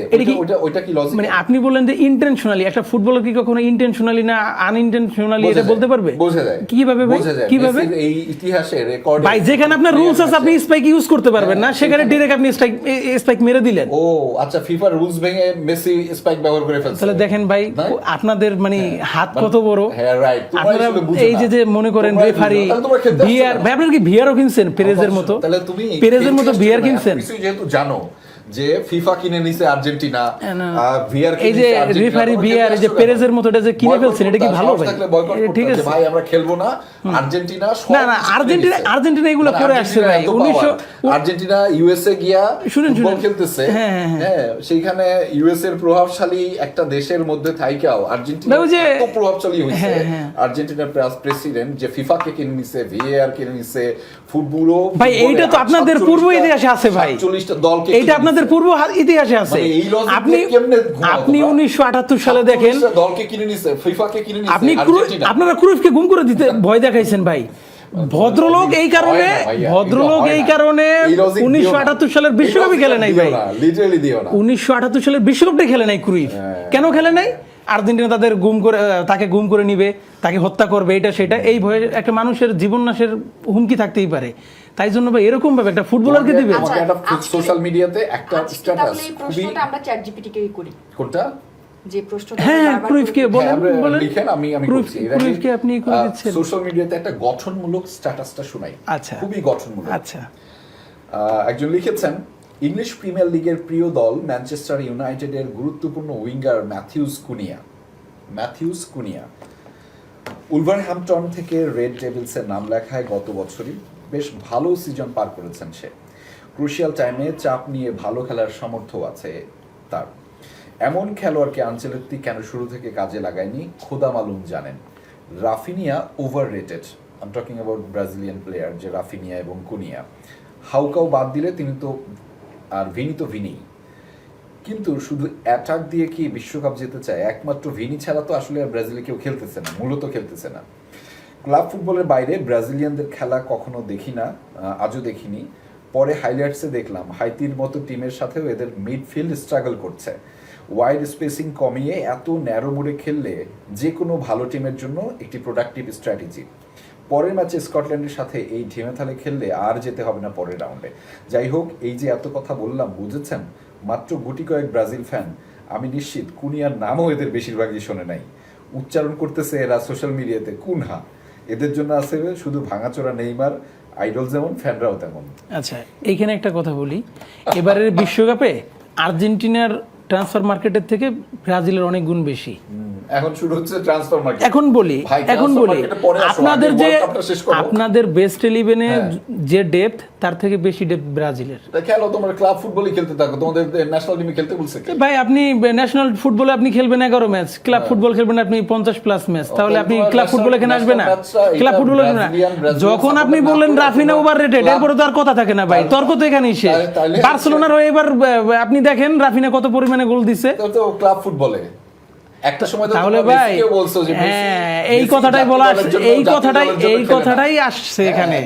Speaker 1: ওইটা কি লজিক?
Speaker 3: মানে আপনি বললেন যে ইন্টেনশনালি, একটা ফুটবলার কি কখনো ইন্টেনশনালি না আনইনটেনশনালি এটা বলতে পারবে?
Speaker 1: বোঝা যায়
Speaker 3: কিভাবে ভাই, কিভাবে?
Speaker 1: এই ইতিহাসে রেকর্ড
Speaker 3: ভাই যেখানে আপনার রুলস আছে আপনি স্পাইক ইউজ করতে পারবেন না, সেখানে ডাইরেক্ট আপনি স্পাইক মেরে দিলেন।
Speaker 1: ও আচ্ছা, ফিফার রুলস ভেঙে মেসি স্পাইক ব্যবহার করে ফেলছে।
Speaker 3: তাহলে দেখেন ভাই আপনাদের মানে হাত কত বড়।
Speaker 1: হ্যাঁ রাইট,
Speaker 3: আপনারা এই যে মনে করেন রেফারি ভিআর, ভাই আপনারা কি ভিআরও কিনছেন পেরেজের মতো?
Speaker 1: তাহলে তুমি
Speaker 3: পেরেজের মতো ভিআর কিনছেন?
Speaker 1: কিছু যেহেতু জানো যে ফিফা কিনে নিছে আর্জেন্টিনা, ভিআর
Speaker 3: এই যে রেফারি ভিআর এই যে পেরেজের মতো এটা যে কিনে ফেলছেন, এটা কি ভালো ভাই? ঠিক আছে
Speaker 1: ভাই আমরা খেলবো না আর্জেন্টিনা।
Speaker 3: না না আর্জেন্টিনা এগুলো করে আসছে ভাই। 1900
Speaker 1: আর্জেন্টিনা ইউএসএ গিয়া ফুটবল খেলতেছে, হ্যাঁ সেইখানে ইউএস এর প্রভাবশালী একটা দেশের মধ্যে থাইকাও আর্জেন্টিনা এত প্রভাবশালী হইছে। আর্জেন্টিনার প্রেসিডেন্ট যে ফিফা কে কিনে নিছে, ভিএআর কিনে নিছে, ফুটবল
Speaker 3: ভাই এইটা তো আপনাদের পূর্ব ইতিহাসে আছে ভাই,
Speaker 1: 40টা দলকে
Speaker 3: এইটা আপনাদের পূর্ব ইতিহাসে আছে। আপনি 1978 সালে দেখেন
Speaker 1: দলকে কিনে নিছে, ফিফা কে কিনে নিছে
Speaker 3: আপনি
Speaker 1: আর্জেন্টিনা।
Speaker 3: আপনারা ক্রুইফকে গুম করে দিতে ভয় দেখাইছেন ভাই। ভদ্রলোক এই কারণে 1978 সালের বিশ্বকাপই খেলে নাই ভাই,
Speaker 1: লিটারালি দিও না।
Speaker 3: 1978 সালের বিশ্বকাপটাই খেলে নাই ক্রুইফ। কেন খেলে নাই? আর্জেন্টিনা তাকে গুম করে নিবে, তাকে হত্যা করবে, এটা সেটা, এই ভয়ে একটা মানুষের জীবন নাশের হুমকি থাকতেই পারে। তাই জন্য ভাই এরকম ভাবে একটা ফুটবলারকে দিবে।
Speaker 1: আমাকে একটা সোশ্যাল মিডিয়াতে একটা স্ট্যাটাস খুবই
Speaker 2: আমরা চ্যাট জিপিটি কে করি
Speaker 1: কোনটা
Speaker 2: যে প্রশ্নটা
Speaker 3: হ্যাঁ ক্রুইফকে বলেন
Speaker 1: লিখেন, আমি
Speaker 3: করছি ক্রুইফকে আপনি করে দিচ্ছেন।
Speaker 1: সোশ্যাল মিডিয়াতে একটা গঠনমূলক স্ট্যাটাসটা শুনাই।
Speaker 3: আচ্ছা
Speaker 1: খুবই গঠনমূলক।
Speaker 3: আচ্ছা
Speaker 1: একজন লিখেছেন, ইংলিশ প্রিমিয়ার লিগের প্রিয় দল ম্যানচেস্টার ইউনাইটেডের গুরুত্বপূর্ণ উইঙ্গার ম্যাথিউস কুনিয়া উলভারহ্যাম্পটন থেকে রেড ডেভিলসে নাম লেখায় গত বছরই বেশ ভালো সিজন পার করেছেন সে। ক্রুশিয়াল টাইমে চাপ নিয়ে ভালো খেলার সামর্থ্য আছে তার। এমন খেলোয়াড়কে আনচেলত্তি কেন শুরু থেকে কাজে লাগায়নি খোদা মালুম জানেন। Raphinha over rated, I am talking about Brazilian player যে রাফিনিয়া এবং কুনিয়া। হাউকাও বাদ দিলে তিনি তো আর ভিনি তো ভিনি, কিন্তু শুধু অ্যাটাক দিয়ে কি বিশ্বকাপ যেতে চায়? একমাত্র ভিনি ছাড়া তো আসলে ব্রাজিলে কেউ খেলতেছে না, মূলত খেলতেছে না। ক্লাব ফুটবলের বাইরে ব্রাজিলিয়ানদের খেলা কখনো দেখি না, আজও দেখিনি। পরে হাইলাইটসে দেখলাম হাইতির মতো টিমের সাথেও এদের মিডফিল্ড স্ট্রাগল করছে। ওয়াইড স্পেসিং কমিয়ে এত ন্যারো মোডে খেললে যে কোনো ভালো টিমের জন্য একটি প্রোডাক্টিভ স্ট্র্যাটেজি। পরের ম্যাচে স্কটল্যান্ডের সাথে এই ঢেমেথালে খেললে আর যেতে হবে না পরের রাউন্ডে। যাই হোক, এই যে এত কথা বললাম, বুঝেছেন? মাত্র গুটি কয়েক ব্রাজিল ফ্যান, আমি নিশ্চিত কুনিয়ার নামও এদের বেশিরভাগই শোনে নাই। উচ্চারণ করতেছে এরা সোশ্যাল মিডিয়াতে কুনহা। এদের জন্য আছে শুধু ভাঙাচোরা নেইমার, আইডল যেমন ফ্যানরাও তেমন।
Speaker 3: আচ্ছা, এইখানে একটা কথা বলি, এবারের বিশ্বকাপে আর্জেন্টিনার ট্রান্সফার মার্কেটের থেকে ব্রাজিলের অনেক গুণ বেশি।
Speaker 1: এখন শুরু হচ্ছে ট্রান্সফার মার্কেট।
Speaker 3: এখন বলি আপনাদের বেস্ট 11-এ যে ডেপথ তার থেকে বেশি ডেপথ ব্রাজিলের।
Speaker 1: খেলো, তোমার ক্লাব ফুটবলই খেলতে থাকো, তোমাদের ন্যাশনাল টিমে খেলতে বলছে কে?
Speaker 3: ভাই আপনি ন্যাশনাল ফুটবলে আপনি খেলবেন 11 ম্যাচ, ক্লাব ফুটবল খেলবেন আপনি 50+ ম্যাচ, তাহলে আপনি ক্লাব ফুটবলে এখানে আসবে না? ক্লাব ফুটবলে না, যখন আপনি বললেন রাফিনা ওভাররেটেড, এরপরে তো আর কথা থাকে না ভাই, তর্ক তো এখানেই শেষ। বার্সেলোনার হয়ে এবার আপনি দেখেন রাফিনা কত পরিমাণে গোল দিছে
Speaker 1: তো ক্লাব ফুটবলে একটা সময় তো
Speaker 3: তাহলে ভাই এই কথাটাই আসছে এখানে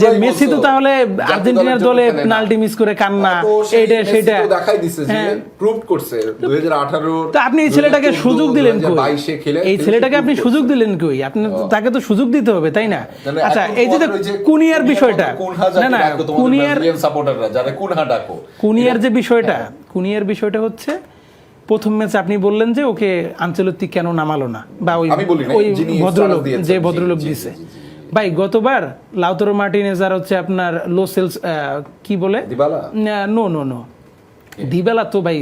Speaker 3: যে মেসি তো তাহলে আর্জেন্টিনার দলে পেনাল্টি মিস করে কান্না, এইটা সেটা
Speaker 1: দেখাই দিছে যে প্রুভ করছে 2018।
Speaker 3: তো আপনি এই ছেলেটাকে সুযোগ দিলেন কই? এই ছেলেটাকে আপনি সুযোগ দিলেন কই? আপনি তাকে তো সুযোগ দিতে হবে, তাই না? আচ্ছা, এই যে কুনিয়ার বিষয়টা, না না কুনিয়ার
Speaker 1: সাপোর্টাররা যারা কুনহা ডাকো,
Speaker 3: কুনিয়ার যে বিষয়টা হচ্ছে প্রথম ম্যাচে আপনি বললেন যে ওকে আনচেলত্তি কেন নামালো না, বা ওই ভদ্রলোক যে ভদ্রলোক দিছে। ভাই গতবার লাউতারো মার্টিনেজ আর হচ্ছে আপনার লো সেলস কি বলে নো দিবালা তো ভাই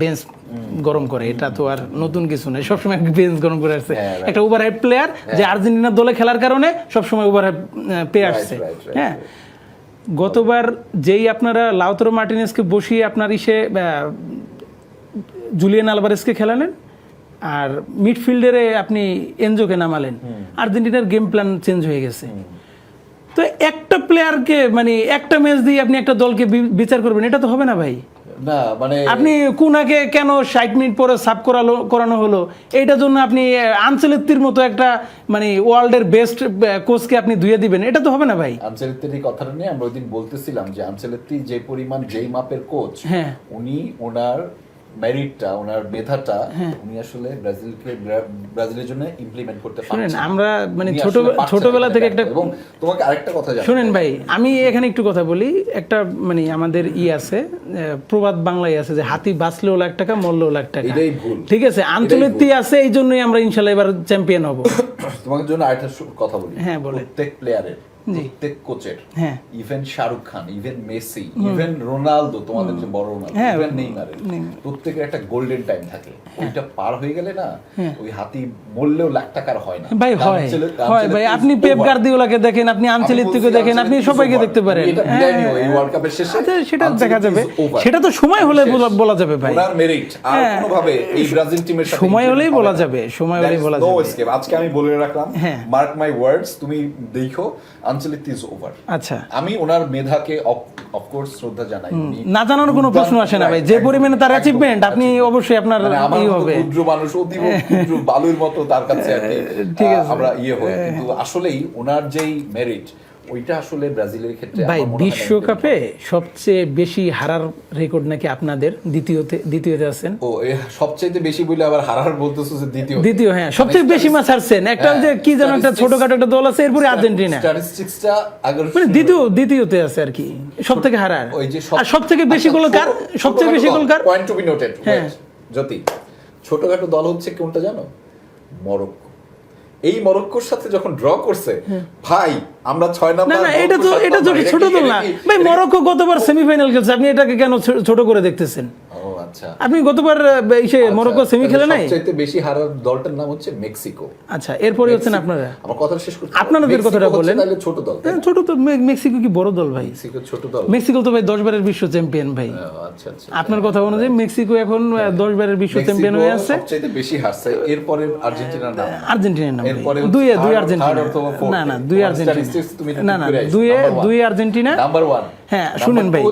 Speaker 3: বেঞ্চ গরম করে, এটা তো আর নতুন কিছু নয়, সবসময় বেঞ্চ গরম করে আসছে। একটা ওভারহেড প্লেয়ার যে আর্জেন্টিনার দলে খেলার কারণে সবসময় ওভারহেড পেয়ে আসছে। হ্যাঁ, গতবার যেই আপনারা লাউতারো মার্টিনেজকে বসিয়ে আপনার জুলিয়ান আলভারেজকে খেলালেন আর মিডফিল্ডারে আপনি এনজোকে নামালেন, আর্জেন্টিনার গেম প্ল্যান চেঞ্জ হয়ে গেছে। তো একটা প্লেয়ারকে মানে একটা ম্যাচ দিয়ে আপনি একটা দলকে বিচার করবেন, এটা তো হবে না ভাই।
Speaker 1: না মানে
Speaker 3: আপনি কুনাকে কেন 60 মিনিট পরে সাব করানো হলো, এইটার জন্য আপনি আনচেলত্তির মতো একটা মানে ওয়ার্ল্ডের বেস্ট কোচকে আপনি ধুয়ে দিবেন, এটা তো হবে না ভাই।
Speaker 1: আনচেলত্তির এই কথাটা নিয়ে আমরা ওইদিন বলতেছিলাম যে আনচেলত্তি যে পরিমাণ যেই মাপের কোচ, উনি ওনার মেরিটটা, ওনার মেধাটা উনি আসলে ব্রাজিলের জন্য ইমপ্লিমেন্ট করতে পারছেন।
Speaker 3: আমরা মানে ছোটবেলা থেকে একটা,
Speaker 1: এবং তোমাকে আরেকটা কথা জানাই,
Speaker 3: শুনেন ভাই, আমি এখানে একটু কথা বলি। একটা মানে আমাদের আছে প্রবাদ বাংলায় আছে যে হাতি বাঁচলেও লাখ টাকা, মরলেও লাখ টাকা।
Speaker 1: এটাই ভুল,
Speaker 3: ঠিক আছে? আনচেলত্তি আছে, এই জন্যই আমরা ইনশাআল্লাহ এবার চ্যাম্পিয়ন হব।
Speaker 1: তোমার জন্য আরেকটা কথা বলি,
Speaker 3: হ্যাঁ বলে,
Speaker 1: প্রত্যেক প্লেয়ারের, প্রত্যেক কোচের,
Speaker 3: হ্যাঁ,
Speaker 1: even Shahrukh Khan, even Messi, even Ronaldo, তোমাদের যে বড় রোনালদো, ইভেন নেইমারের, প্রত্যেকের একটা গোল্ডেন টাইম থাকে। ওইটা পার হয়ে গেলে না, ওই হাতি মরলেও লাখ টাকার হয় না
Speaker 3: ভাই। হয় ভাই, আপনি পেপ গার্দিওলাকে দেখেন, আপনি আনচেলত্তিকে দেখেন, আপনি সবাইকে দেখতে পারেন।
Speaker 1: এটা বিদায় নিও এই ওয়ার্ল্ড কাপের শেষে,
Speaker 3: সেটা দেখা যাবে, সেটা তো সময় হলে বলা যাবে ভাই।
Speaker 1: ওনার মেরিট আর কোনো ভাবে এই ব্রাজিল টিমের সাথে
Speaker 3: সময় হলেই বলা যাবে, সময় হলেই বলা যাবে।
Speaker 1: আজকে আমি বলে রাখলাম, মার্ক মাই ওয়ার্ডস, তুমি দেখো আনচেলত্তি ইজ ওভার।
Speaker 3: আচ্ছা,
Speaker 1: আমি ওনার মেধাকে অফকোর্স শ্রদ্ধা জানাই,
Speaker 3: না জানানোর কোনো প্রশ্ন আসে না ভাই। যে পরিমাণে তার অ্যাচিভমেন্ট, আপনি অবশ্যই আপনার ই হবে।
Speaker 1: ক্ষুদ্র মানুষ, অতি ক্ষুদ্র বালুর মতো তার কাছে আর কি আমরা হয়, কিন্তু আসলেই ওনার যেই মেরিট, ওইটা আসলে ব্রাজিলের ক্ষেত্রে
Speaker 3: ভাই বিশ্বকাপে সবচেয়ে বেশি হারার রেকর্ড নাকি আপনাদের, দ্বিতীয়তে আছেন।
Speaker 1: ও সবচেয়ে বেশি বলে আবার হারার বলতেছো যে দ্বিতীয়,
Speaker 3: হ্যাঁ সবচেয়ে বেশি ম্যাচ হারছেন। একটা যে কি যেন একটা ছোটখাটো একটা দল আছে, এরপরে আর্জেন্টিনা
Speaker 1: স্ট্যাটিস্টিক্সটা আগে
Speaker 3: মানে দ্বিতীয়তে আছে আর কি, সবথেকে হারার। আর সবথেকে বেশি গোল কার? সবচেয়ে বেশি গোল কার?
Speaker 1: Point to be noted. যদি ছোটখাটো দল হচ্ছে কোনটা জানো? মরক্কো। এই মরক্কোর সাথে যখন ড্র করছে ভাই, আমরা 6 নাম্বার,
Speaker 3: না এটা তো ছোট দল না ভাই। মরক্কো গতবার সেমিফাইনাল খেলছে, আপনি এটাকে কেন ছোট করে দেখতেছেন?
Speaker 1: আচ্ছা,
Speaker 3: আপনি গতবার মরক্কো সেমি খেলে নাই?
Speaker 1: সবচেয়ে বেশি হারার দলটার নাম হচ্ছে মেক্সিকো।
Speaker 3: আচ্ছা, এরপরে হচ্ছেন আপনারা।
Speaker 1: আমার কথা শেষ করতে,
Speaker 3: আপনাদের কথাটা বলেন।
Speaker 1: তাহলে ছোট দল,
Speaker 3: ছোট তো মেক্সিকো কি বড় দল ভাই?
Speaker 1: মেক্সিকো ছোট দল।
Speaker 3: মেক্সিকো তো ভাই 10 বারের বিশ্ব চ্যাম্পিয়ন ভাই।
Speaker 1: আচ্ছা আচ্ছা,
Speaker 3: আপনার কথা অনুযায়ী মেক্সিকো এখন 10 বারের বিশ্ব চ্যাম্পিয়ন হয়ে আছে।
Speaker 1: সবচেয়ে বেশি হারছে, এরপরে আর্জেন্টিনার নাম,
Speaker 3: আর্জেন্টিনার নাম,
Speaker 1: এরপরে
Speaker 3: দুই আর্জেন্টিনা, না 2 আর্জেন্টিনা, না 2 আর্জেন্টিনা
Speaker 1: নাম্বার 1।
Speaker 3: হ্যাঁ শুনেন ভাই,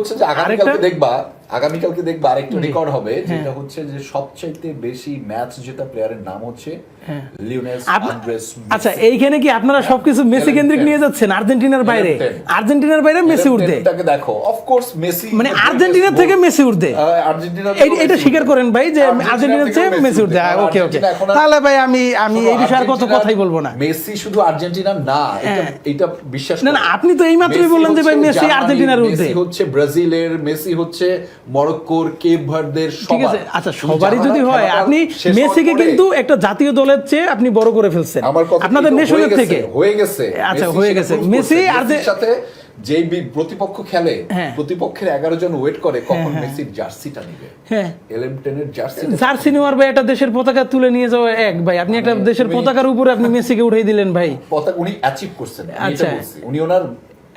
Speaker 1: আরেকটা দেখবা আগামীকালকে দেখবো আরেকটা
Speaker 3: জি।
Speaker 1: রেকর্ড হবে,
Speaker 3: হ্যাঁ।
Speaker 1: যেটা হচ্ছে যে সবচাইতে বেশি ম্যাচ জেতা প্লেয়ারের নাম হচ্ছে
Speaker 3: হ্যাঁ।
Speaker 1: Lionel Andres Messi.
Speaker 3: আচ্ছা এইখানে কি আপনারা সবকিছু মেসি কেন্দ্রিক নিয়ে যাচ্ছেন? আর্জেন্টিনার বাইরে, আর্জেন্টিনার বাইরে মেসি উঠবে,
Speaker 1: এটাকে দেখো, অফ কোর্স মেসি
Speaker 3: মানে আর্জেন্টিনার থেকে মেসি উঠবে,
Speaker 1: আর্জেন্টিনা
Speaker 3: এটা স্বীকার করেন ভাই যে আর্জেন্টিনার চেয়ে মেসি উঠবে। ওকে ওকে, তাহলে ভাই আমি এই বিষয়ে আর কত কথাই বলবো না।
Speaker 1: মেসি শুধু আর্জেন্টিনার না, এটা বিশ্বাস
Speaker 3: না না, আপনি তো এইমাত্রই বললেন যে ভাই মেসি আর্জেন্টিনার উঠবে।
Speaker 1: মেসি হচ্ছে ব্রাজিলের, মেসি হচ্ছে মরক্কোর, কেপ ভার্দের,
Speaker 3: ঠিক আছে। আচ্ছা সবারই যদি হয়, আপনি মেসিকে কিন্তু একটা জাতীয় দলের চেয়ে আপনি বড় করে ফেলছেন আপনাদের নেশনের থেকে।
Speaker 1: হয়ে গেছে,
Speaker 3: আচ্ছা হয়ে গেছে। মেসি আর
Speaker 1: মেসির সাথে যেই প্রতিপক্ষ খেলে,
Speaker 3: হ্যাঁ।
Speaker 1: প্রতিপক্ষের 11 জন ওয়েট করে কখন মেসির জার্সিটা নিবে।
Speaker 3: হ্যাঁ,
Speaker 1: এলএম10 এর জার্সি
Speaker 3: জার্সি নেওয়ার ভাই একটা দেশের পতাকা তুলে নিয়ে যাওয়া এক ভাই, আপনি একটা দেশের পতাকার উপরে আপনি মেসিকে উঠাই দিলেন ভাই।
Speaker 1: পতাকা উনি অ্যাচিভ করছেন, আমি এটা
Speaker 3: আচ্ছা।
Speaker 1: বলছি। উনি ওনার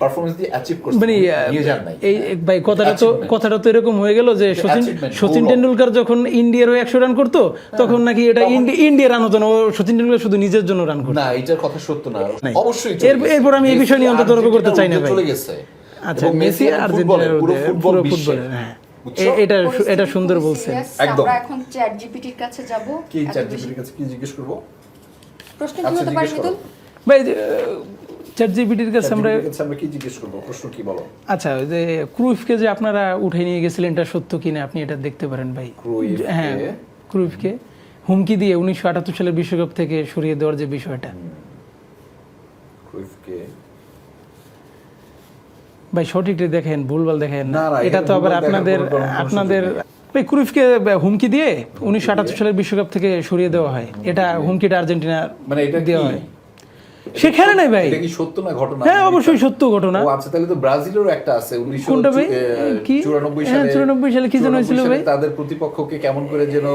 Speaker 1: পারফরম্যান্স দিয়ে অ্যাচিভ করছেন,
Speaker 3: মানে
Speaker 1: নিয়ে যান নাই।
Speaker 3: এই ভাই কথাটা তো এরকম হয়ে গেল যে
Speaker 1: achievement,
Speaker 3: সচিন
Speaker 1: গৌরব।
Speaker 3: টেন্ডুলকার যখন ইন্ডিয়ার 100 রান করতো তখন নাকি এটা ইন্ডিয়া রান হতো না, ও সচিন টেন্ডুলকার শুধু নিজের জন্য রান করতো।
Speaker 1: না, এটার কথা সত্য না।
Speaker 3: নাই।
Speaker 1: অবশ্যই
Speaker 3: এরপর আমি এই বিষয় নিয়ে অন্তত তর্ক করতে চাই না ভাই।
Speaker 1: চলে গেছে।
Speaker 3: আচ্ছা
Speaker 1: এবং
Speaker 3: মেসি
Speaker 1: এখন
Speaker 3: আর্জেন্টিনার
Speaker 1: পুরো ফুটবল বিশ্বে,
Speaker 3: ফুটবলের, হ্যাঁ
Speaker 1: বুঝছো?
Speaker 3: এটা সুন্দর বলছে।
Speaker 1: একদম।
Speaker 2: আমরা এখন চ্যাট জিপিটির কাছে যাব।
Speaker 1: কি চ্যাট জিপিটির কাছে কি জিজ্ঞেস করব?
Speaker 2: প্রশ্ন কি
Speaker 1: আচ্ছা,
Speaker 2: হতে পারে
Speaker 1: জিজ্ঞেস করো।
Speaker 2: মিতুল?
Speaker 3: ভাই চ্যাট জিপিটির কাছে আমরা
Speaker 1: ChatGPT র কাছে আমরা কি জিজ্ঞেস করব? প্রশ্ন কি বলো?
Speaker 3: আচ্ছা ওই যে ক্রুইফকে যে আপনারা উঠে নিয়ে গেছিলেন এটা সত্য কিনা আপনি এটা দেখতে পারেন ভাই।
Speaker 1: ক্রুইফকে?
Speaker 3: হ্যাঁ ক্রুইফকে হুমকি দিয়ে 1978 সালের বিশ্বকাপ থেকে সরিয়ে দেওয়ার যে বিষয়টা,
Speaker 1: ক্রুইফকে
Speaker 3: ভাই সঠিকটা দেখেন ভুলভাল দেখেন
Speaker 1: না, না,
Speaker 3: এটা তো
Speaker 1: এখানে
Speaker 3: আবার
Speaker 1: ভুলভাল
Speaker 3: আপনাদের
Speaker 1: দেখার কোনো
Speaker 3: আপনাদের
Speaker 1: সুযোগ
Speaker 3: ভাই ক্রুইফকে হুমকি দিয়ে 1978 সালের বিশ্বকাপ থেকে সরিয়ে দেওয়া হয়, এটা হুমকিটা আর্জেন্টিনা
Speaker 1: মানে এটা
Speaker 3: দেওয়া
Speaker 1: কি?
Speaker 3: হয়। সে খেলে নাই ভাই।
Speaker 1: এটা কি সত্য না ঘটনা?
Speaker 3: হ্যাঁ অবশ্যই সত্য ঘটনা।
Speaker 1: ও আচ্ছা, তাহলে তো ব্রাজিলেরও একটা আছে
Speaker 3: কোনটা ভাই? কি?
Speaker 1: 1994
Speaker 3: হ্যাঁ, 94 সালে কি যেন হয়েছিল ভাই?
Speaker 1: তাদের প্রতিপক্ষকে কেমন করে যেন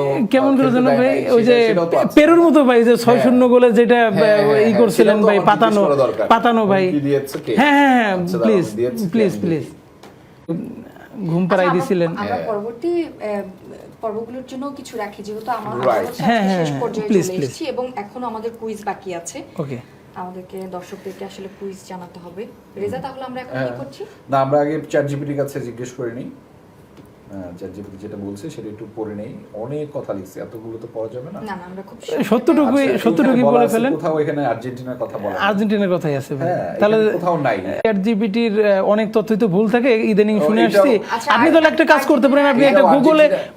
Speaker 3: যেন
Speaker 1: দেয়
Speaker 3: ভাই
Speaker 1: নাই,
Speaker 3: ওই যে
Speaker 1: সেটাও তো আছে।
Speaker 3: পেরুর মতো ভাই যে 6-0 গোলে যেটা
Speaker 1: হ্যাঁ,
Speaker 3: ই করছিলেন
Speaker 1: সেটাও তো
Speaker 3: ভাই,
Speaker 1: আমার জিজ্ঞেস করা দরকার।
Speaker 3: পাতানো ভাই।
Speaker 1: হুমকি দিয়েছে কে?
Speaker 3: হ্যাঁ হ্যাঁ হ্যাঁ
Speaker 1: আচ্ছা,
Speaker 3: প্লিজ
Speaker 1: দাঁড়াও, দিয়েছে কে?
Speaker 3: প্লিজ
Speaker 1: আমি
Speaker 3: প্লিজ ঘুম
Speaker 2: আচ্ছা,
Speaker 3: পাড়াই দিছিলেন।
Speaker 2: আমরা
Speaker 1: হ্যাঁ।
Speaker 2: পরবর্তী পর্বগুলোর জন্য কিছু রাখি, যেহেতু আমরা
Speaker 1: Right.
Speaker 2: হচ্ছে
Speaker 3: হ্যাঁ,
Speaker 2: আজকে
Speaker 3: হ্যাঁ,
Speaker 2: শেষ পর্যায়ে
Speaker 3: please,
Speaker 2: চলে
Speaker 3: please.
Speaker 2: এসেছি এবং এখনো আমাদের কুইজ বাকি আছে।
Speaker 3: ওকে
Speaker 2: আমাদেরকে দর্শকদেরকে আসলে কুইজ জানাতে হবে। রেজা, তাহলে আমরা এখন কি করছি?
Speaker 1: না, আমরা আগে চ্যাট জিপিটির কাছে জিজ্ঞেস করে নিই। চ্যাট জিপিটি যেটা বলছে সেটা একটু পড়ে নেই। অনেক কথা লিখছে, এতগুলো তো পড়া যাবে না।
Speaker 2: না না, আমরা খুব
Speaker 3: সত্যটুকুই
Speaker 1: আচ্ছা, এখানে বলা
Speaker 3: বলে
Speaker 1: আছে,
Speaker 3: ফেলেন।
Speaker 1: কোথাও এখানে আর্জেন্টিনার কথা বলা নেই।
Speaker 3: আর্জেন্টিনার কথাই আছে ভাই।
Speaker 1: হ্যাঁ,
Speaker 3: তাহলে
Speaker 1: এখানে কোথাও নাই।
Speaker 3: চ্যাট জিপিটির অনেক তথ্যই তো ভুল থাকে, ইদানিং শুনে
Speaker 1: এটাও-
Speaker 3: আসছি।
Speaker 2: আচ্ছা,
Speaker 3: আপনি তাহলে একটা কাজ করতে পারেন, আপনি একটা
Speaker 1: এটাও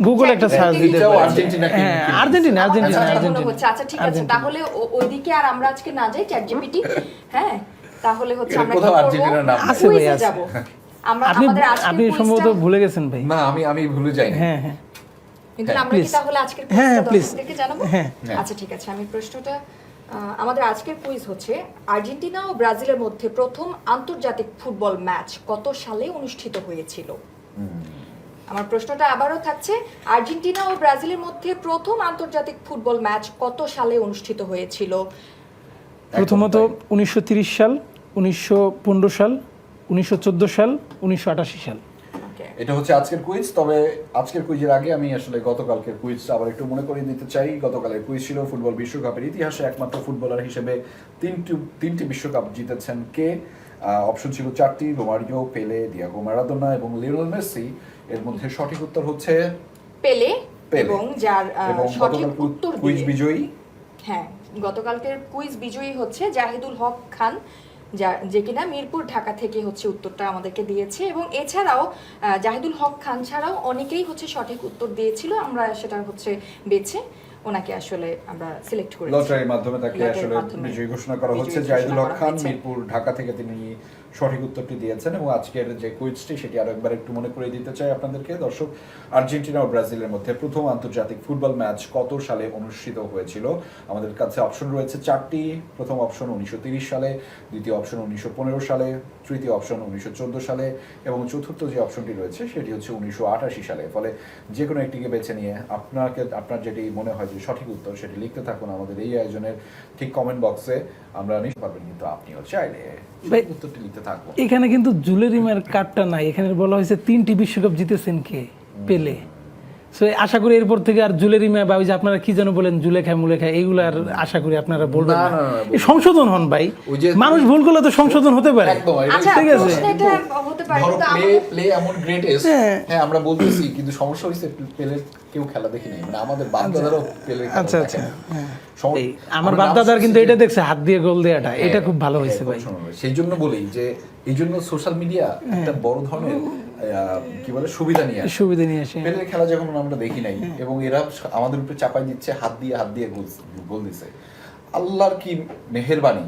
Speaker 3: গুগলে একটা সার্চ দিতে
Speaker 1: এটাও
Speaker 3: পারেন।
Speaker 1: আর্জেন্টিনাকে
Speaker 3: হ্যাঁ
Speaker 1: ইঙ্গিত
Speaker 3: আর্জেন্টিনা
Speaker 2: আমার কাছে
Speaker 3: আর্জেন্টিনা
Speaker 2: মনে
Speaker 3: আর্জেন্টিনা
Speaker 2: হচ্ছে। আচ্ছা ঠিক আছে,
Speaker 3: আর্জেন্টিনা।
Speaker 2: তাহলে ওইদিকে আর আমরা আজকে না যাই চ্যাট জিপিটি। হ্যাঁ, তাহলে হচ্ছে
Speaker 1: এটা
Speaker 2: আমরা
Speaker 1: কোথাও
Speaker 2: কি করব?
Speaker 1: আর্জেন্টিনার নাম নাই।
Speaker 3: আছে ভাই,
Speaker 2: কুইজে
Speaker 3: আছে।
Speaker 2: যাব। আমরা
Speaker 3: আপনি
Speaker 2: আমাদের আজকের
Speaker 3: আপনি সম্ভবত
Speaker 2: কুইজটা
Speaker 3: ভুলে গেছেন ভাই।
Speaker 1: না, আমি ভুলে যাই না।
Speaker 3: হ্যাঁ হ্যাঁ
Speaker 2: কিন্তু আমরা কি
Speaker 3: please.
Speaker 2: তাহলে আজকের
Speaker 3: হ্যাঁ,
Speaker 2: কুইজটা
Speaker 3: please.
Speaker 2: দর্শকদেরকে জানাবো?
Speaker 3: হ্যাঁ।
Speaker 2: আচ্ছা ঠিক আছে, আমি প্রশ্নটা আমাদের আজকের কুইজ হচ্ছে আর্জেন্টিনা ও ব্রাজিলের মধ্যে প্রথম আন্তর্জাতিক ফুটবল ম্যাচ কত সালে অনুষ্ঠিত হয়েছিল? আমার প্রশ্নটা আবারও থাকছে, আর্জেন্টিনা ও ব্রাজিলের মধ্যে প্রথম আন্তর্জাতিক ফুটবল ম্যাচ কত সালে অনুষ্ঠিত হয়েছিল?
Speaker 3: প্রথমত 1930 সাল, 1915 সাল, 1914 সাল, 1988 সাল।
Speaker 2: ওকে,
Speaker 1: এটা হচ্ছে আজকের কুইজ। তবে আজকের কুইজের আগে আমি আসলে গতকালকের কুইজটা আবার একটু মনে করিয়ে দিতে চাই। গতকালের কুইজ ছিল ফুটবল বিশ্বকাপের ইতিহাসে একমাত্র ফুটবলার হিসেবে তিনটি বিশ্বকাপ জিতেছেন কে। অপশন ছিল 4টি: রোমারিও, পেলে, দিয়াগো ম্যারাডোনা এবং লিওনেল মেসি। এর মধ্যে সঠিক উত্তর হচ্ছে
Speaker 2: পেলে,
Speaker 1: পেলে।
Speaker 2: এবং যার
Speaker 1: এবং
Speaker 2: সঠিক
Speaker 1: গতকাল
Speaker 2: উত্তর
Speaker 1: কুইজ
Speaker 2: দিয়ে,
Speaker 1: বিজয়ী,
Speaker 2: হ্যাঁ গতকালকের কুইজ বিজয়ী হচ্ছে জাহিদুল হক খান, যে কিনা মিরপুর ঢাকা থেকে হচ্ছে উত্তরটা আমাদেরকে দিয়েছে। এবং এছাড়াও জাহিদুল হক খান ছাড়াও অনেকেই হচ্ছে সঠিক উত্তর দিয়েছিল, আমরা সেটা হচ্ছে বেছে ওনাকে আসলে আমরা সিলেক্ট করেছি।
Speaker 1: লটারির মাধ্যমে তাকে
Speaker 2: লটারির
Speaker 1: আসলে
Speaker 2: মাধ্যমে
Speaker 1: বিজয়ী ঘোষণা করা হচ্ছে।
Speaker 2: বিজয়ী
Speaker 1: জাহিদুল
Speaker 2: ঘোষণা
Speaker 1: হক
Speaker 2: করা
Speaker 1: খান
Speaker 2: হয়েছে।
Speaker 1: মিরপুর ঢাকা থেকে তিনি সঠিক উত্তরটি দিয়েছেন। এবং আজকের যে কুইজটি সেটি আরো একবার একটু মনে করে দিতে চাই আপনাদেরকে দর্শক। আর্জেন্টিনা ও ব্রাজিলের মধ্যে প্রথম আন্তর্জাতিক ফুটবল ম্যাচ কত সালে অনুষ্ঠিত হয়েছিল? আমাদের কাছে অপশন রয়েছে 4টি। প্রথম অপশন 1930 সালে, দ্বিতীয় অপশন 1915 সালে, তৃতীয় অপশন 1914 সালে এবং চতুর্থ যে অপশনটি রয়েছে সেটি হচ্ছে 1988 সালে। ফলে যে কোনো একটিকে বেছে নিয়ে আপনার যেটি মনে হয় যে সঠিক উত্তর সেটি লিখতে থাকুন আমাদের এই আয়োজনের ঠিক কমেন্ট বক্সে। আমরা নিতে পারবেন, কিন্তু আপনিও চাইলে
Speaker 3: ভাই,
Speaker 1: উত্তরটি লিখতে থাকবো।
Speaker 3: এখানে কিন্তু জুলেরিমার কার্ডটা নাই, এখানে বলা হয়েছে 3টি বিশ্বকাপ জিতেছেন কে, পেলে। সো আশা করি এরপর থেকে আর জুলেরিমা বা ওই যে আপনারা কি যেন বলেন জুলেখা মুলেখা এইগুলো আর আশা করি আপনারা বলবেন
Speaker 1: না,
Speaker 3: না।
Speaker 1: না, না,
Speaker 3: এই সংশোধন হন ভাই,
Speaker 1: ওই যে
Speaker 3: মানুষ ভুল করলে তো সংশোধন হতে পারে।
Speaker 1: একদম, এটা
Speaker 2: আচ্ছা
Speaker 3: ঠিক আছে।
Speaker 2: প্রশ্ন এটা হতে পারে
Speaker 1: ধরো
Speaker 2: কিন্তু
Speaker 1: প্লে এমন গ্রেটেস্ট, হ্যাঁ আমরা বলতেছি, কিন্তু সমস্যা হচ্ছে পেলের কেউ খেলা দেখি নাই, মানে আমাদের বাপ-দাদারও পেলের খেলা
Speaker 3: আচ্ছা,
Speaker 1: দেখে
Speaker 3: আচ্ছা,
Speaker 1: নাই।
Speaker 3: হ্যাঁ।
Speaker 1: সম-
Speaker 3: এই আমার
Speaker 1: আমরা
Speaker 3: বাপ
Speaker 1: নাম
Speaker 3: দাদার কিন্তু
Speaker 1: শুনছি
Speaker 3: এটা
Speaker 1: যে-
Speaker 3: দেখছে হাত দিয়ে গোল দেওয়াটা, এটা খুব ভালো হয়েছে ভাই।
Speaker 1: সেই জন্য বলি যে এই জন্য সোশ্যাল মিডিয়া একটা বড় ধরনের কি বলে সুবিধা নিয়ে আসে।
Speaker 3: সুবিধা নিয়ে আসে।
Speaker 1: পেলের খেলা যখন আমরা দেখি নাই এবং এরা আমাদের উপরে চাপাই দিচ্ছে, হাত দিয়ে গোল দিছে। আল্লাহর কি মেহেরবানি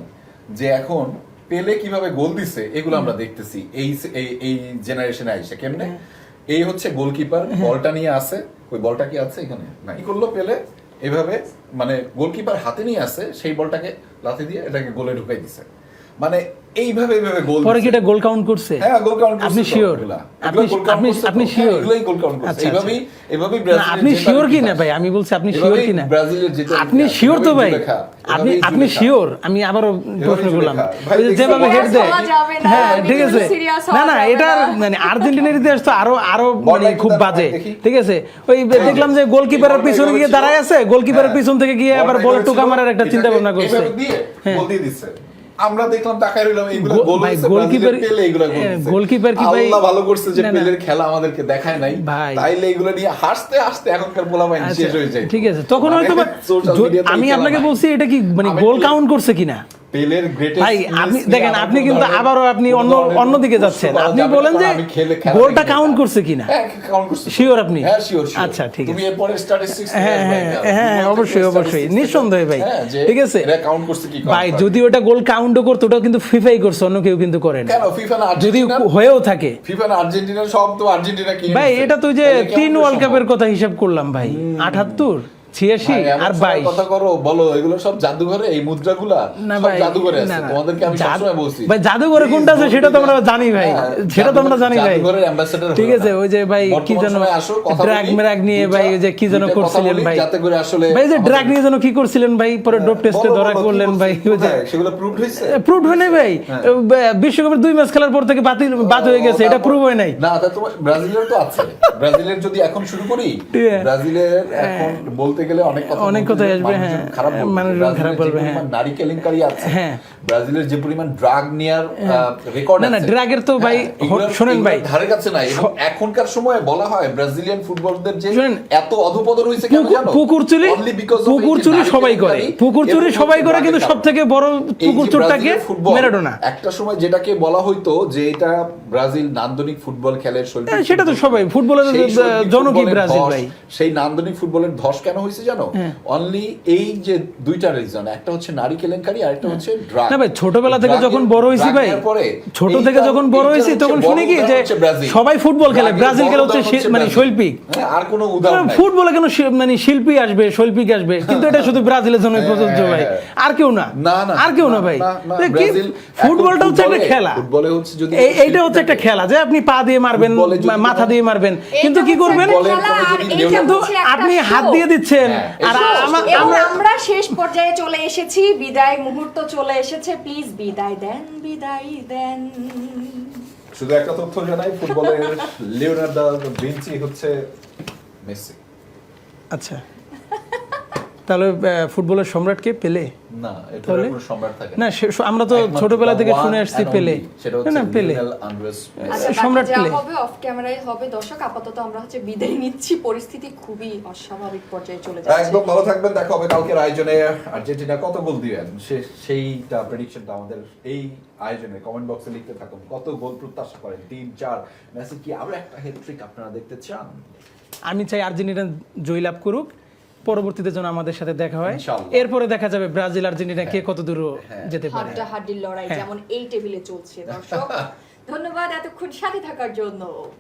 Speaker 1: যে এখন পেলে কিভাবে গোল দিছে এগুলো আমরা দেখতেছি এই জেনারেশনে আইসে। কেমনে? এই হচ্ছে গোলকিপার বলটা নিয়ে আসে, ওই বলটা কি আছে এখানে না, কি করলো পেলে এভাবে, মানে গোলকিপার হাতে নিয়ে আসে, সেই বলটাকে লাথি দিয়ে এটাকে গোলে ঢুকাই দিছে, মানে এইভাবে গোল
Speaker 3: পরে কি
Speaker 1: দিছে।
Speaker 3: এটা গোল কাউন্ট করছে?
Speaker 1: হ্যাঁ, গোল কাউন্ট করছে।
Speaker 3: আপনি
Speaker 1: তো
Speaker 3: শিওর?
Speaker 1: এগুলা।
Speaker 3: আপনি
Speaker 1: এগুলা গোল কাউন্ট করছে তো।
Speaker 3: আপনি
Speaker 1: হ্যাঁ,
Speaker 3: শিওর?
Speaker 1: এগুলাই গোল কাউন্ট করছে।
Speaker 3: আচ্ছা, আচ্ছা।
Speaker 1: এভাবেই
Speaker 3: না,
Speaker 1: ব্রাজিলের
Speaker 3: আপনি
Speaker 1: জেতার
Speaker 3: শিওর কি না
Speaker 1: ইতিহাস।
Speaker 3: ভাই? আমি বলছি আপনি শিওর
Speaker 1: এভাবেই
Speaker 3: কি না?
Speaker 1: ব্রাজিলের জেতার
Speaker 3: আপনি
Speaker 1: ইতিহাস।
Speaker 3: শিওর তো
Speaker 1: এভাবেই
Speaker 3: ভাই?
Speaker 1: জুলেখা,
Speaker 3: আপনি
Speaker 1: এভাবেই
Speaker 3: আপনি
Speaker 1: জুলেখা।
Speaker 3: শিওর? আমি আবারও প্রশ্ন
Speaker 1: জুলেখা।
Speaker 3: করলাম,
Speaker 1: ভাই,
Speaker 3: ওই যে
Speaker 1: দেখছো?
Speaker 3: যেভাবে হেড দেয়,
Speaker 2: হওয়া যাবে না,
Speaker 3: হ্যাঁ ঠিক
Speaker 2: বিভিন্ন
Speaker 3: আছে,
Speaker 2: serious
Speaker 3: না
Speaker 2: হওয়া
Speaker 3: না
Speaker 2: যাবে
Speaker 3: এটা
Speaker 2: না।
Speaker 3: মানে আর্জেন্টিনার ইতিহাস তো আরো আরো মানে
Speaker 1: বলটা
Speaker 3: খুব
Speaker 1: একটু
Speaker 3: বাজে,
Speaker 1: দেখি।
Speaker 3: ঠিক আছে। ওই দেখলাম যে গোলকিপারের
Speaker 1: বলটা
Speaker 3: পিছনে
Speaker 1: এইভাবে
Speaker 3: গিয়ে
Speaker 1: ছিল।
Speaker 3: দাঁড়ায় আছে, গোলকিপারের
Speaker 1: হ্যাঁ।
Speaker 3: পিছন থেকে গিয়ে আবার
Speaker 1: বলটা
Speaker 3: বলে
Speaker 1: এইভাবে
Speaker 3: টোকা
Speaker 1: ছিল,
Speaker 3: মারার একটা চিন্তা ভাবনা
Speaker 1: এটাকে
Speaker 3: করছে।
Speaker 1: এভাবে দিয়ে
Speaker 3: হ্যাঁ।
Speaker 1: গোল দিয়ে দিছে। আমরা দেখলাম তাকায় রইলাম, এইগুলো গোল
Speaker 3: ভাই,
Speaker 1: হইছে,
Speaker 3: গোলকিপার-
Speaker 1: ব্রাজিলের পেলে এগুলো গোল
Speaker 3: হ্যাঁ,
Speaker 1: দিছে।
Speaker 3: গোলকিপার কি ভাই-
Speaker 1: আল্লাহ ভালো করছে যে
Speaker 3: না, না।
Speaker 1: পেলের খেলা আমাদেরকে দেখায় নাই,
Speaker 3: ভাই।
Speaker 1: তাইলে এগুলো নিয়ে হাসতে হাসতে এখনকার পোলাপাইন
Speaker 3: আচ্ছা,
Speaker 1: শেষ হয়ে যায়।
Speaker 3: ঠিক আছে, তখন
Speaker 1: মানে
Speaker 3: হয়তো বা-
Speaker 1: social media তে
Speaker 3: আমি
Speaker 1: এই খেলা
Speaker 3: আপনাকে
Speaker 1: নাই।
Speaker 3: বলছি এটা কি মানে
Speaker 1: আমি
Speaker 3: গোল
Speaker 1: পেলে-
Speaker 3: কাউন্ট করছে কিনা
Speaker 1: পেলের greatest
Speaker 3: ভাই। আপনি
Speaker 1: miss
Speaker 3: দেখেন,
Speaker 1: নিয়ে
Speaker 3: আপনি
Speaker 1: আমার
Speaker 3: কিন্তু
Speaker 1: কোনো
Speaker 3: আবারও আপনি
Speaker 1: ধরনের-
Speaker 3: অন্য
Speaker 1: কোনো ধরনের
Speaker 3: অন্যদিকে
Speaker 1: প্রশ্ন
Speaker 3: যাচ্ছেন।
Speaker 1: করা
Speaker 3: আপনি
Speaker 1: যাবে না,
Speaker 3: বলেন যে
Speaker 1: কারণ আমি খেলা
Speaker 3: গোলটা
Speaker 1: দেখি না।
Speaker 3: কাউন্ট করছে কিনা।
Speaker 1: হ্যাঁ, count করছে।
Speaker 3: Sure আপনি?
Speaker 1: হ্যাঁ, sure, sure।
Speaker 3: আচ্ছা, ঠিক
Speaker 1: তুমি
Speaker 3: আছে।
Speaker 1: এরপরে statistics
Speaker 3: হ্যাঁ,
Speaker 1: দেখবে,
Speaker 3: হ্যাঁ,
Speaker 1: হ্যাঁ,
Speaker 3: হ্যাঁ,
Speaker 1: তোমার
Speaker 3: অবশ্যই,
Speaker 1: থেকে
Speaker 3: অবশ্যই,
Speaker 1: statistics
Speaker 3: নিঃসন্দেহে ভাই।
Speaker 1: হ্যাঁ, যে
Speaker 3: ঠিক আছে?
Speaker 1: এরা count করছে কি count
Speaker 3: ভাই
Speaker 1: করে।
Speaker 3: যদি ওটা গোল কাউন্টও করতো, ওটাও কিন্তু ফিফাই করছে, অন্য কেউ কিন্তু করে না।
Speaker 1: কেন FIFA না
Speaker 3: যদি
Speaker 1: আর্জেন্টিনা?
Speaker 3: হয়েও থাকে
Speaker 1: FIFA না আর্জেন্টিনা, সব তো আর্জেন্টিনা কিনে
Speaker 3: ভাই,
Speaker 1: নিচ্ছে।
Speaker 3: এটা তো যে
Speaker 1: তাহলে কেমন
Speaker 3: 3
Speaker 1: করে
Speaker 3: ওয়ার্ল্ড
Speaker 1: সম্ভব?
Speaker 3: কাপের কথা হিসাব করলাম ভাই, 78, 86
Speaker 1: ভাই, এমন
Speaker 3: আর
Speaker 1: সময়
Speaker 3: 22।
Speaker 1: কথা করো, বলো এগুলো সব জাদুঘরে, এই মুদ্রাগুলা
Speaker 3: না
Speaker 1: সব
Speaker 3: ভাই,
Speaker 1: জাদুঘরে
Speaker 3: না,
Speaker 1: আছে।
Speaker 3: না।
Speaker 1: তোমাদেরকে আমি সবসময় বলছি
Speaker 3: ভাই জাদুঘরে কোনটা আছে সেটা তো আমরা জানি ভাই,
Speaker 1: হ্যাঁ,
Speaker 3: সেটা তো আমরা জানি ভাই।
Speaker 1: জাদুঘরের ambassador
Speaker 3: ঠিক
Speaker 1: হলো
Speaker 3: আছে,
Speaker 1: না।
Speaker 3: ওই যে ভাই কি
Speaker 1: বর্তমান
Speaker 3: যেন
Speaker 1: সময়ে আসো, কথা
Speaker 3: ড্রাগ
Speaker 1: বলি,
Speaker 3: ম্যাগ নিয়ে ভাই ওই যে কি যেন
Speaker 1: দুইটা কথা
Speaker 3: করছিলেন
Speaker 1: বলি,
Speaker 3: ভাই,
Speaker 1: যাতে করে আসলে
Speaker 3: ভাই যে
Speaker 1: আমাদের-
Speaker 3: ড্রাগ নিয়ে যেন কি করছিলেন ভাই, পরে ডোপ টেস্টে
Speaker 1: বলো,
Speaker 3: ধরা
Speaker 1: বলো, কি
Speaker 3: করলেন
Speaker 1: করছে?
Speaker 3: ভাই, ওই যে
Speaker 1: কোথায়? সেগুলো প্রুভ হয়েছে?
Speaker 3: প্রুভ হয় নাই ভাই।
Speaker 1: হ্যাঁ।
Speaker 3: বিশ্বকাপের 2 ম্যাচ খেলার পর থেকে বাদ হয়ে গেছে, এটা
Speaker 1: তারপর-
Speaker 3: প্রুভ হয় নাই।
Speaker 1: না, তা তোমার ব্রাজিলের তো আছে। ব্রাজিলের যদি এখন শুরু করি,
Speaker 3: হ্যাঁ।
Speaker 1: ব্রাজিলের এখন বলতে গেলে অনেক কথা
Speaker 3: অনেক
Speaker 1: বলতে
Speaker 3: কথাই
Speaker 1: গেলে
Speaker 3: আসবে,
Speaker 1: মানুষজন
Speaker 3: হ্যাঁ।
Speaker 1: খারাপ বলবে।
Speaker 3: মানুষজন
Speaker 1: ব্রাজিলের
Speaker 3: খারাপ
Speaker 1: যে
Speaker 3: বলবে,
Speaker 1: পরিমাণ
Speaker 3: হ্যাঁ।
Speaker 1: নারী কেলেঙ্কারি আছে,
Speaker 3: হ্যাঁ।
Speaker 1: ব্রাজিলের যে পরিমাণ ড্রাগ নেয়ার রেকর্ড
Speaker 3: না,
Speaker 1: আছে,
Speaker 3: না, ড্রাগের তো ভাই, শোনেন ভাই,
Speaker 1: ধারে কাছে নাই। এবং এখনকার সময়ে বলা হয় ব্রাজিলিয়ান ফুটবলদের যে
Speaker 3: শোনেন,
Speaker 1: এত অধপতন হয়েছে কেন জানো?
Speaker 3: পুকুর চুরি
Speaker 1: Only because of এই
Speaker 3: পুকুর
Speaker 1: যে
Speaker 3: চুরি
Speaker 1: নারী
Speaker 3: সবাই করে,
Speaker 1: কেলেঙ্কারি
Speaker 3: পুকুর চুরি
Speaker 1: এবং
Speaker 3: সবাই করে,
Speaker 1: drug
Speaker 3: কিন্তু
Speaker 1: এর
Speaker 3: সব থেকে বড়
Speaker 1: এই যে
Speaker 3: পুকুর চোরটাকে
Speaker 1: ব্রাজিলের ফুটবল,
Speaker 3: ম্যারাডোনা।
Speaker 1: একটা সময় যেটাকে বলা হইতো যে এটা ব্রাজিল নান্দনিক ফুটবল খেলের শৈল্পিক
Speaker 3: হ্যাঁ, সেটা তো
Speaker 1: ফুটবল।
Speaker 3: সবাই, ফুটবলের
Speaker 1: সেই শৈল্পিক
Speaker 3: জনকই
Speaker 1: ফুটবলের
Speaker 3: ব্রাজিল
Speaker 1: ধস,
Speaker 3: ভাই।
Speaker 1: সেই নান্দনিক ফুটবলের ধস কেন হয়েছে জানো? অনলি এই যে দুইটা রিজন, একটা হচ্ছে নারী কেলেঙ্কারি আর একটা হচ্ছে ড্রাগ।
Speaker 3: না ভাই, ছোটবেলা থেকে যখন বড় হয়েছি ভাই, ছোট থেকে যখন বড় হয়েছি তখন শুনি কি যে সবাই ফুটবল খেলে, ব্রাজিল খেলে হচ্ছে মানে শৈল্পিক।
Speaker 1: আর কোনো উদাহরণ নাই।
Speaker 3: ফুটবলে কেন মানে শিল্পী আসবে, শৈল্পিক আসবে, কিন্তু এটা শুধু ব্রাজিলের জন্য প্রযোজ্য ভাই, আর কেউ না,
Speaker 1: না, না,
Speaker 3: আর কেউ না ভাই।
Speaker 1: না,
Speaker 3: কি,
Speaker 1: ব্রাজিল
Speaker 3: ফুটবলটা হচ্ছে একটা
Speaker 1: ফুটবলে-
Speaker 3: খেলা,
Speaker 1: ফুটবলে হচ্ছে যদি
Speaker 3: এইটা হচ্ছে একটা খেলা যে আপনি পা দিয়ে মারবেন,
Speaker 1: ফুটবলে যদি
Speaker 3: মাথা
Speaker 1: কোনো-
Speaker 3: দিয়ে মারবেন, কিন্তু কি করবেন,
Speaker 1: বলের কোনো যদি
Speaker 3: কিন্তু আপনি হাত দিয়ে দিচ্ছেন।
Speaker 1: হ্যাঁ,
Speaker 3: আর
Speaker 2: এবং
Speaker 3: আমরা
Speaker 2: আমরা শেষ পর্যায়ে চলে এসেছি, বিদায় মুহূর্ত চলে এসেছে, প্লিজ বিদায় দেন, বিদায় দেন।
Speaker 1: শুধু একটা তথ্য জানাই, ফুটবলের লিওনার্দো ভিঞ্চি হচ্ছে মেসি।
Speaker 3: আচ্ছা, তাহলে ফুটবলের সম্রাটকে পেলে?
Speaker 1: না, এটা
Speaker 3: তাহলে?
Speaker 1: কোনো সম্রাট থাকে
Speaker 3: না, আমরা তো
Speaker 1: একমাত্র
Speaker 3: ছোটবেলা থেকে
Speaker 1: the
Speaker 3: শুনে
Speaker 1: one
Speaker 3: আসছি
Speaker 1: and
Speaker 3: পেলে।
Speaker 1: only, সেটা
Speaker 3: না,
Speaker 1: হচ্ছে
Speaker 3: না, পেলে।
Speaker 1: Lionel Andres Messi.
Speaker 2: আচ্ছা,
Speaker 3: সম্রাট
Speaker 2: বাকি যা
Speaker 3: পেলে।
Speaker 2: হবে অফ ক্যামেরায় হবে। দর্শক, আপাতত আমরা হচ্ছে বিদায় নিচ্ছি, পরিস্থিতি খুবই অস্বাভাবিক পর্যায়ে চলে যাচ্ছে।
Speaker 1: একদম ভালো থাকবেন, দেখা হবে কালকের আয়োজনে। আর্জেন্টিনা কত গোল দিবেন সেইটা প্রেডিকশনটা আমাদের এই আয়োজনে কমেন্ট বক্সে লিখতে থাকুন। কত গোল প্রত্যাশা করেন? 3, 4? মেসি কি আরো একটা হ্যাটট্রিক আপনারা দেখতে চান?
Speaker 3: আমি চাই আর্জেন্টিনা জয়লাভ করুক, পরবর্তীতে যেন আমাদের সাথে দেখা হয়,
Speaker 1: ইনশাআল্লাহ।
Speaker 3: এরপরে দেখা যাবে ব্রাজিল আর্জেন্টিনা কে কত দূর যেতে পারে।
Speaker 2: হাড্ডাহাড্ডির লড়াই
Speaker 3: হ্যাঁ।
Speaker 2: যেমন এই টেবিলে চলছে। দর্শক, ধন্যবাদ এতক্ষণ সাথে থাকার জন্য।